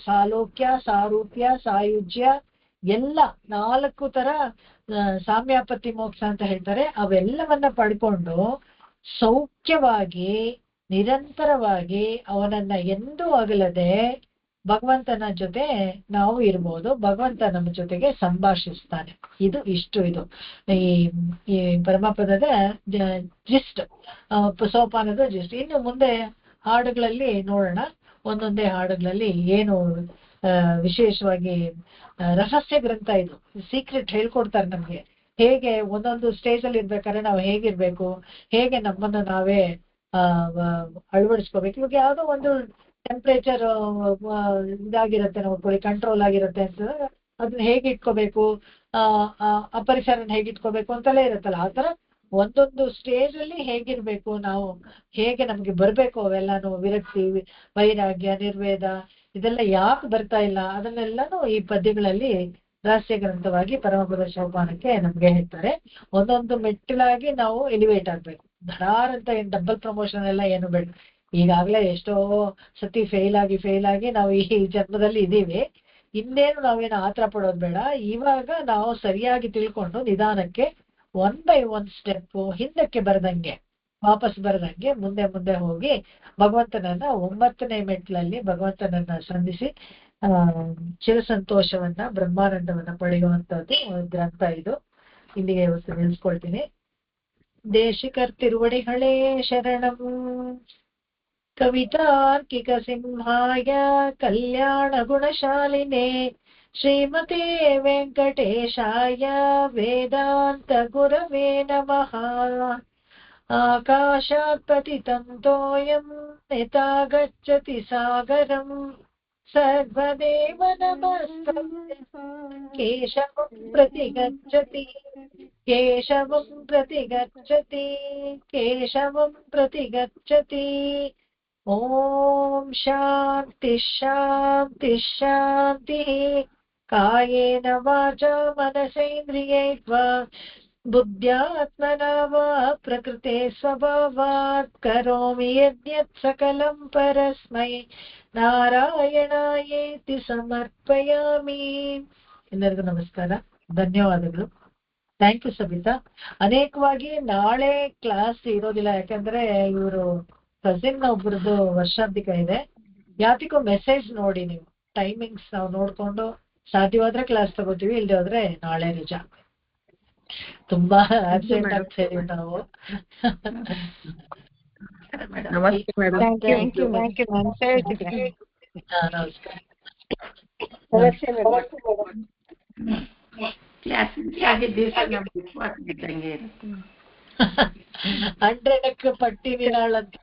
ಸಾಲೋಕ್ಯ, ಸಾರೂಪ್ಯ, ಸಾಯುಜ್ಯ ಎಲ್ಲ 4 ತರ ಸಾಮ್ಯಾಪತ್ತಿ ಮೋಕ್ಷ ಅಂತ ಹೇಳ್ತಾರೆ. ಅವೆಲ್ಲವನ್ನ ಪಡ್ಕೊಂಡು ಸೌಖ್ಯವಾಗಿ ನಿರಂತರವಾಗಿ ಅವನನ್ನ ಎಂದೂ ಅಗಲದೆ ಭಗವಂತನ ಜೊತೆ ನಾವು ಇರ್ಬೋದು. ಭಗವಂತ ನಮ್ಮ ಜೊತೆಗೆ ಸಂಭಾಷಿಸ್ತಾನೆ. ಇದು ಈ ಪರಮಪದದ ಜಿಸ್ಟ್, ಸೋಪಾನದ ಜಿಸ್ಟ್. ಇನ್ನು ಮುಂದೆ ಹಾಡುಗಳಲ್ಲಿ ನೋಡೋಣ. ಒಂದೊಂದೇ ಹಾಡುಗಳಲ್ಲಿ ಏನು ವಿಶೇಷವಾಗಿ ರಹಸ್ಯ ಗ್ರಂಥ ಇದು, ಸೀಕ್ರೆಟ್ ಹೇಳ್ಕೊಡ್ತಾರೆ ನಮ್ಗೆ. ಹೇಗೆ ಒಂದೊಂದು ಸ್ಟೇಜ್ ಅಲ್ಲಿ ಇರ್ಬೇಕಾದ್ರೆ ನಾವು ಹೇಗಿರ್ಬೇಕು, ಹೇಗೆ ನಮ್ಮನ್ನು ನಾವೇ ಅಳವಡಿಸ್ಕೋಬೇಕು. ಇವಾಗ ಯಾವ್ದೋ ಒಂದು ಟೆಂಪ್ರೇಚರ್ ಇದಾಗಿರುತ್ತೆ, ನೋಡ್ಕೊಳ್ಳಿ, ಕಂಟ್ರೋಲ್ ಆಗಿರುತ್ತೆ ಅಂತ, ಅದನ್ನ ಹೇಗೆ ಇಟ್ಕೋಬೇಕು, ಆ ಪರಿಸರನ ಹೇಗೆ ಇಟ್ಕೋಬೇಕು ಅಂತೆಲ್ಲ ಇರುತ್ತಲ್ಲ. ಆತರ ಒಂದೊಂದು ಸ್ಟೇಜ್ ಅಲ್ಲಿ ಹೇಗಿರ್ಬೇಕು ನಾವು, ಹೇಗೆ ನಮ್ಗೆ ಬರ್ಬೇಕು ಅವೆಲ್ಲಾನು, ವಿರಕ್ತಿ, ವೈರಾಗ್ಯ, ನಿರ್ವೇದ, ಇದೆಲ್ಲ ಯಾಕೆ ಬರ್ತಾ ಇಲ್ಲ ಅದನ್ನೆಲ್ಲಾನು ಈ ಪದ್ಯಗಳಲ್ಲಿ ರಹಸ್ಯ ಗ್ರಂಥವಾಗಿ ಪರಮಪದ ಸೋಪಾನಕ್ಕೆ ನಮ್ಗೆ ಹೇಳ್ತಾರೆ. ಒಂದೊಂದು ಮೆಟ್ಟಿಲಾಗಿ ನಾವು ಎಲಿವೇಟ್ ಆಗ್ಬೇಕು. ಧಡಾರ್ ಅಂತ ಡಬಲ್ ಪ್ರಮೋಷನ್ ಎಲ್ಲ ಏನು ಬೇಡ. ಈಗಾಗ್ಲೇ ಎಷ್ಟೋ ಸತಿ ಫೇಲ್ ಆಗಿ ನಾವು ಈ ಜನ್ಮದಲ್ಲಿ ಇದೀವಿ. ಇನ್ನೇನು ನಾವೇನು ಆತರ ಪಡೋದು ಬೇಡ. ಇವಾಗ ನಾವು ಸರಿಯಾಗಿ ತಿಳ್ಕೊಂಡು ನಿಧಾನಕ್ಕೆ 1 by 1 ಸ್ಟೆಪ್ ಹಿಂದಕ್ಕೆ ವಾಪಸ್ ಬರದಂಗೆ ಮುಂದೆ ಹೋಗಿ ಭಗವಂತನನ್ನ 9ನೇ ಮೆಟ್ಲಲ್ಲಿ ಭಗವಂತನನ್ನ ಸಂಧಿಸಿ ಚಿರಸಂತೋಷವನ್ನ, ಬ್ರಹ್ಮಾನಂದವನ್ನ ಪಡೆಯುವಂತದ್ದು ಗ್ರಂಥ ಇದು. ಇಲ್ಲಿಗೆ ಇವತ್ತು ನಿಲ್ಸ್ಕೊಳ್ತೀನಿ. ದೇಶಿಕರ್ತಿರುವಡಿಗಳೇ ಶರಣಂ. ಕವಿತಾರ್ಕಿಕ ಸಿಂಹಾಯ ಕಲ್ಯಾಣ ಗುಣಶಾಲಿನೇ ಶ್ರೀಮತೆ ವೆಂಕಟೇಶಾಯ ವೇದಾಂತ ಗುರವೇ ನಮಃ. ಆಕಾಶಾತ್ ಪತಿತಂ ತೋಯಂ ಯಥಾ ಗಚ್ಚತಿ ಸಾಗರಂ ಸರ್ವದೇವ ನಮಸ್ತಂ ಕೇಶವಂ ಪ್ರತಿ ಗಚ್ಚತಿ ಕೇಶವಂ ಪ್ರತಿ ಗಚ್ಚತಿ ಕೇಶವಂ ಪ್ರತಿ ಗಚ್ಚತಿ. ಓಂ ಶಾಂತಿ ಶಾಂತಿ ಶಾಂತಿ. ಕಾಯೇನ ವಾಚಾ ಮನಸೇಂದ್ರಿಯೈರ್ವಾ ಬುದ್ಧ್ಯಾತ್ಮನಾ ವಾ ಪ್ರಕೃತೆ ಸ್ವಭಾವಾತ್ ಕರೋಮಿ ಯದ್ಯತ್ ಸಕಲಂ ಪರಸ್ಮೈ ನಾರಾಯಣಾಯೇತಿ ಸಮರ್ಪಯಾಮಿ. ಎಲ್ಲರಿಗೂ ನಮಸ್ಕಾರ, ಧನ್ಯವಾದಗಳು. Thank you Sabita. ಅನೇಕವಾಗಿ ನಾಳೆ ಕ್ಲಾಸ್ ಇರೋದಿಲ್ಲ, ಯಾಕಂದ್ರೆ ಇವರು ಕಸಿನ್ ಒಬ್ರದ್ದು ವರ್ಷಾಂತಿಕ ಇದೆ. ಯಾತಿಗೂ ಮೆಸೇಜ್ ನೋಡಿ ನೀವು, ಟೈಮಿಂಗ್ಸ್ ನಾವು ನೋಡ್ಕೊಂಡು ಸಾಧ್ಯವಾದ್ರೆ ಕ್ಲಾಸ್ ತಗೋತೀವಿ, ಇಲ್ದೇ ಹೋದ್ರೆ ನಾಳೆ ರಜಾ. ತುಂಬಾ ಆಬ್ಸೆಂಟ್ ಆಗ್ತಾ ಇದೀವಿ ನಾವು. ನಮಸ್ತೆ ಮೇಡಮ್. ಥ್ಯಾಂಕ್ ಯು ಮ್ಯಾಮ್ ಹೇಳ್ತಿದ್ರೆ. ನಮಸ್ಕಾರ. ನಮಸ್ತೆ ಮೇಡಮ್. ಕ್ಲಾಸ್ ಆಗಿ ದಿವಸ ನಮ್ಗೆ ಉಪವಾಸ ಇದ್ದಂಗೆ ಇರುತ್ತೆ. 100ಕ್ಕೆ ಪಟ್ಟಿ ನೀನಾಳ್ ಅಂತ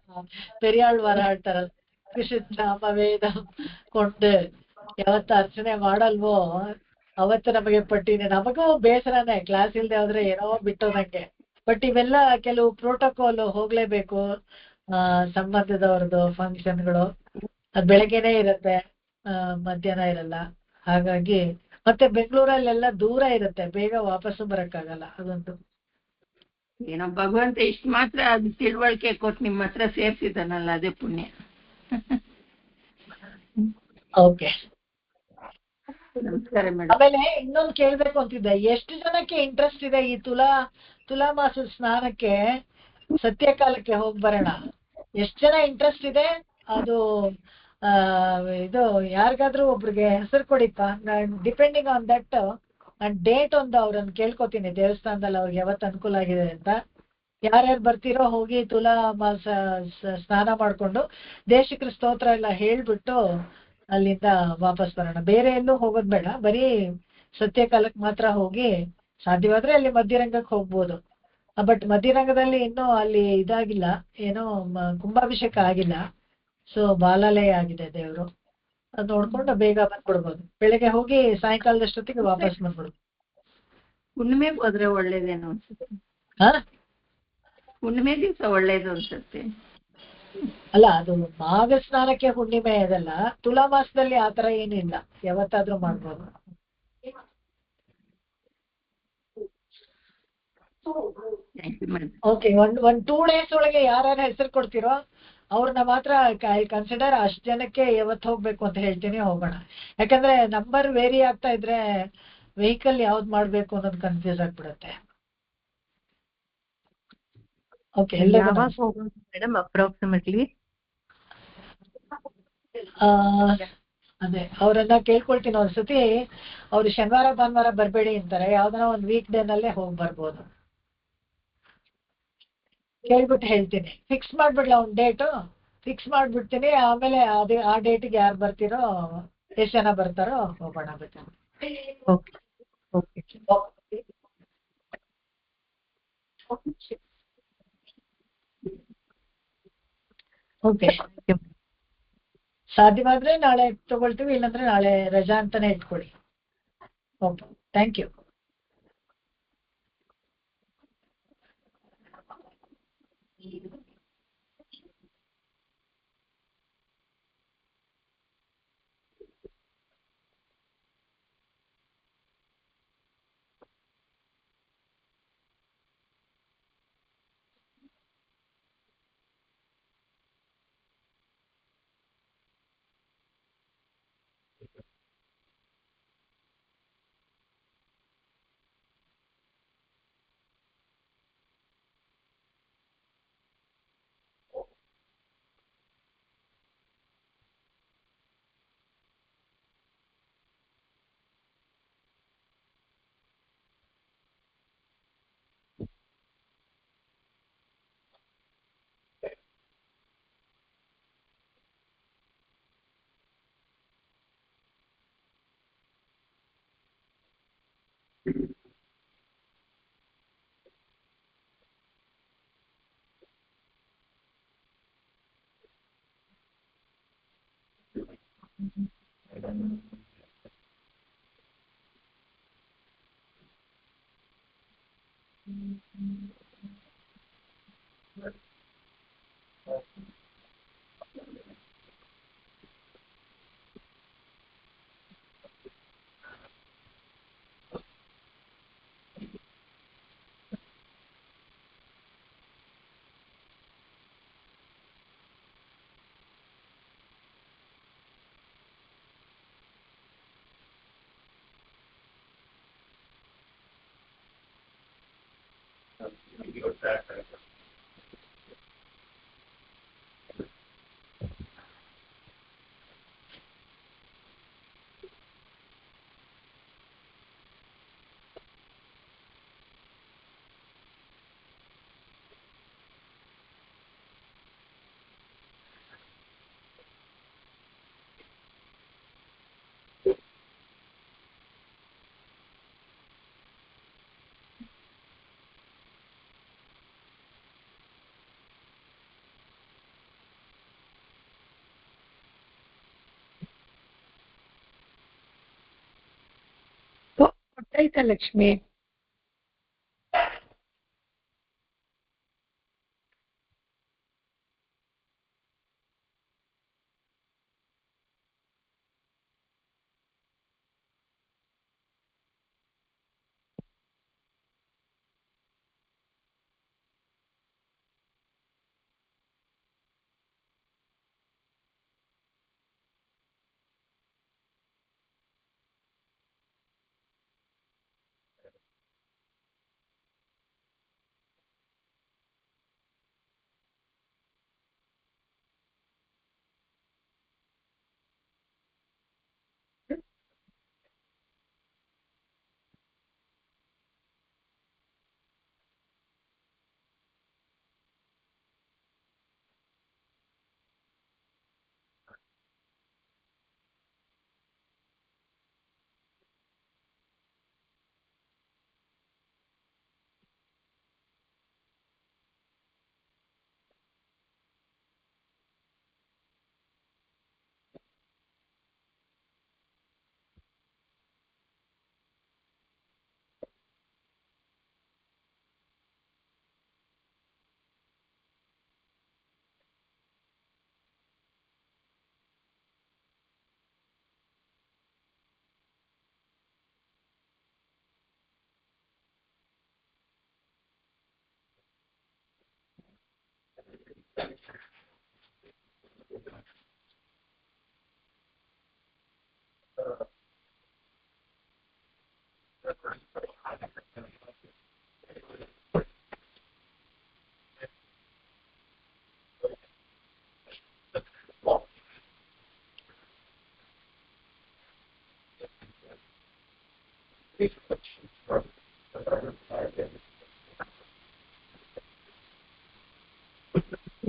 ಪೆರಿಯಾಳ್ವಾರ ಹೇಳ್ತಾರಲ್ಲ, ಕೃಷ್ಣ ವೇದ ಕೊಂಡು ಯಾವತ್ತ ಅರ್ಚನೆ ಮಾಡಲ್ವೋ ಅವತ್ತು ನಮಗೆ ಪಟ್ಟಿನೇ. ನಮಗೂ ಬೇಸರನೇ ಕ್ಲಾಸ್ ಇಲ್ದೆ ಹೋದ್ರೆ ಏನೋ ಬಿಟ್ಟೋದಂಗೆ. ಬಟ್ ಇವೆಲ್ಲ ಕೆಲವು ಪ್ರೋಟೋಕಾಲ್ ಹೋಗ್ಲೇಬೇಕು. ಸಂಬಂಧದವ್ರದ್ದು ಫಂಕ್ಷನ್ಗಳು ಅದ್ ಬೆಳಗ್ಗೆನೆ ಇರುತ್ತೆ, ಮಧ್ಯಾಹ್ನ ಇರಲ್ಲ. ಹಾಗಾಗಿ ಮತ್ತೆ ಬೆಂಗಳೂರಲ್ಲೆಲ್ಲ ದೂರ ಇರುತ್ತೆ, ಬೇಗ ವಾಪಸ್ಸು ಬರಕ್ಕಾಗಲ್ಲ. ಅದೊಂದು ಏನೋ ಭಗವಂತ ಇಷ್ಟು ಮಾತ್ರ ಅದು ತಿಳುವಳಿಕೆ ಕೊಟ್ಟು ನಿಮ್ಮ ಹತ್ರ ಸೇರ್ಸಿದ್ದಾನಲ್ಲ, ಅದೇ ಪುಣ್ಯ. ಓಕೆ. ನಮಸ್ಕಾರ ಮೇಡಮ್. ಆಮೇಲೆ ಇನ್ನೊಂದು ಕೇಳ್ಬೇಕು ಅಂತಿದ್ದೆ, ಎಷ್ಟು ಜನಕ್ಕೆ ಇಂಟ್ರೆಸ್ಟ್ ಇದೆ ಈ ತುಲಾ ಮಾಸದ ಸ್ನಾನಕ್ಕೆ ಸತ್ಯಕಾಲಕ್ಕೆ ಹೋಗಿ ಬರೋಣ? ಎಷ್ಟು ಜನ ಇಂಟ್ರೆಸ್ಟ್ ಇದೆ? ಅದು ಇದು ಯಾರಿಗಾದ್ರೂ ಒಬ್ರಿಗೆ ಹೆಸರು ಕೊಡಿಪ್ಪ. ಡಿಪೆಂಡಿಂಗ್ ಆನ್ ದಟ್ ನಾನು ಡೇಟ್ ಒಂದು ಅವ್ರನ್ನ ಕೇಳ್ಕೊತೀನಿ ದೇವಸ್ಥಾನದಲ್ಲಿ, ಅವ್ರಿಗೆ ಯಾವತ್ತು ಅನುಕೂಲ ಆಗಿದೆ ಅಂತ. ಯಾರ್ಯಾರು ಬರ್ತೀರೋ ಹೋಗಿ ತುಲಾ ಮಾಸ ಸ್ನಾನ ಮಾಡ್ಕೊಂಡು ದೇಶಿಕರ ಸ್ತೋತ್ರ ಎಲ್ಲ ಹೇಳ್ಬಿಟ್ಟು ಅಲ್ಲಿಂದ ವಾಪಸ್ ಬರೋಣ. ಬೇರೆ ಎಲ್ಲೂ ಹೋಗೋದ್ ಬೇಡ, ಬರೀ ಸತ್ಯಕಾಲಕ್ಕೆ ಮಾತ್ರ ಹೋಗಿ ಸಾಧ್ಯವಾದ್ರೆ ಅಲ್ಲಿ ಮಧ್ಯರಂಗಕ್ಕೆ ಹೋಗ್ಬೋದು. ಬಟ್ ಮಧ್ಯರಂಗದಲ್ಲಿ ಇನ್ನೂ ಅಲ್ಲಿ ಇದಾಗಿಲ್ಲ, ಏನೋ ಕುಂಭಾಭಿಷೇಕ ಆಗಿಲ್ಲ. ಸೊ ಬಾಲಾಲಯ ಆಗಿದೆ ದೇವರು. ಅದ್ ನೋಡ್ಕೊಂಡು ಬೇಗ ಬಂದ್ಬಿಡ್ಬೋದು. ಬೆಳಿಗ್ಗೆ ಹೋಗಿ ಸಾಯಂಕಾಲದಷ್ಟೊತ್ತಿಗೆ ವಾಪಸ್ ಬಂದ್ಬಿಡ್ಬೋದು. ಹುಣ್ಣಿಮೆಗೆ ಹೋದ್ರೆ ಒಳ್ಳೇದೇನೋ ಅನ್ಸುತ್ತೆ. ಹುಣ್ಣಿಮೆ ದಿವಸ ಒಳ್ಳೇದು ಅನ್ಸುತ್ತೆ. ಅಲ್ಲ, ಅದು ಮಾಘ ಸ್ನಾನಕ್ಕೆ ಹುಣ್ಣಿಮೆ ಅದಲ್ಲ. ತುಲಾ ಮಾಸದಲ್ಲಿ ಆತರ ಏನಿಲ್ಲ, ಯಾವತ್ತಾದ್ರೂ ಮಾಡ್ಬೋದು. ಓಕೆ, ಒಂದ್ 2 days ಒಳಗೆ ಯಾರ್ಯಾರ ಹೆಸರು ಕೊಡ್ತಿರೋ ಅವ್ರನ್ನ ಮಾತ್ರ ಕನ್ಸಿಡರ್. ಅಷ್ಟ್ ಜನಕ್ಕೆ ಯಾವತ್ತು ಹೋಗ್ಬೇಕು ಅಂತ ಹೇಳ್ತೀನಿ, ಹೋಗೋಣ. ಯಾಕಂದ್ರೆ ನಂಬರ್ ವೇರಿ ಆಗ್ತಾ ಇದ್ರೆ ವೆಹಿಕಲ್ ಯಾವ್ದು ಮಾಡ್ಬೇಕು ಅನ್ನೋದು ಕನ್ಫ್ಯೂಸ್ ಆಗ್ಬಿಡುತ್ತೆ. ಓಕೆ, ಮೇಡಮ್ ಅಪ್ರಾಕ್ಸಿಮೇಟ್ಲಿ ಅದೇ ಅವ್ರನ್ನ ಕೇಳ್ಕೊಳ್ತೀನಿ ಒಂದ್ಸತಿ. ಅವ್ರು ಶನಿವಾರ ಭಾನುವಾರ ಬರ್ಬೇಡಿ ಅಂತಾರೆ, ಯಾವ್ದನ ಒಂದ್ ವೀಕ್ ಡೇನಲ್ಲೇ ಹೋಗಿ ಬರ್ಬೋದು. ಕೇಳ್ಬಿಟ್ಟು ಹೇಳ್ತೀನಿ, ಫಿಕ್ಸ್ ಮಾಡ್ಬಿಡ್ಲ ಒಂದ್ ಡೇಟು ಫಿಕ್ಸ್ ಮಾಡ್ಬಿಡ್ತೀನಿ. ಆಮೇಲೆ ಅದೇ ಆ ಡೇಟಿಗೆ ಯಾರು ಬರ್ತೀರೋ, ಎಷ್ಟು ಜನ ಬರ್ತಾರೋ ಹೋಗೋಣ. ಓಕೆ ಓಕೆ, ಸಾಧ್ಯವಾದ್ರೆ ನಾಳೆ ತಗೊಳ್ತೀವಿ, ಇಲ್ಲಾಂದ್ರೆ ನಾಳೆ ರಜಾ ಅಂತಾನೆ ಇಟ್ಕೊಳ್ಳಿ. Okay, thank you. ಗೊತ್ತಾಯ್ತಾ ಲಕ್ಷ್ಮಿ?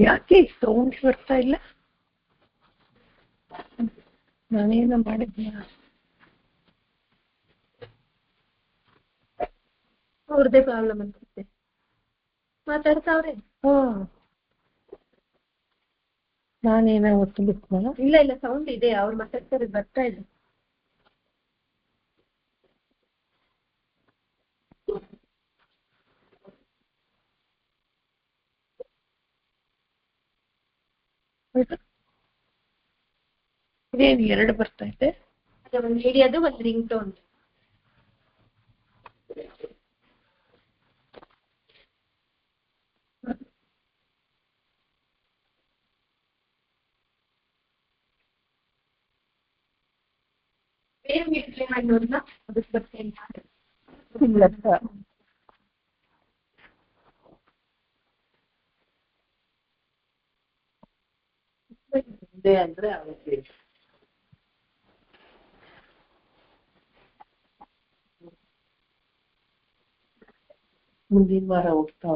ಯಾಕೆ ಸೌಂಡ್ ಬರ್ತಾ ಇಲ್ಲ? ನಾನೇನು ಮಾಡಿದ್ನ? ಅವ್ರದ್ದೇ ಪ್ರಾಬ್ಲಮ್ ಅನ್ಸುತ್ತೆ. ಮಾತಾಡ್ತಾವ್ರೆ. ನಾನೇನ ಒತ್ತು ಬಿಟ್ನಲ್ಲ? ಇಲ್ಲ ಇಲ್ಲ, ಸೌಂಡ್ ಇದೆ, ಅವ್ರು ಮಾತಾಡ್ತಾರೆ, ಬರ್ತಾ ಇದೆ. ಇದೇನು ಎರಡು ಬರ್ತಾ ಇದೆ? ಒಂದು ರೇಡಿಯೋದು ಒಂದು ರಿಂಗ್ ಟೋನ್. ಬೇರೆ ಮೀಟ್ರೆ ಮಾಡಿ ನೋಡಿಲ್ಲ, ಅದಕ್ಕೆ ಬರ್ತೇನೆ. ಇಲ್ಲ ಸರ್. ಅಂದ್ರೆ ಅವಕ್ಕೆ ಮುಂದಿನ ವಾರ ಹೋಗ್ತಾ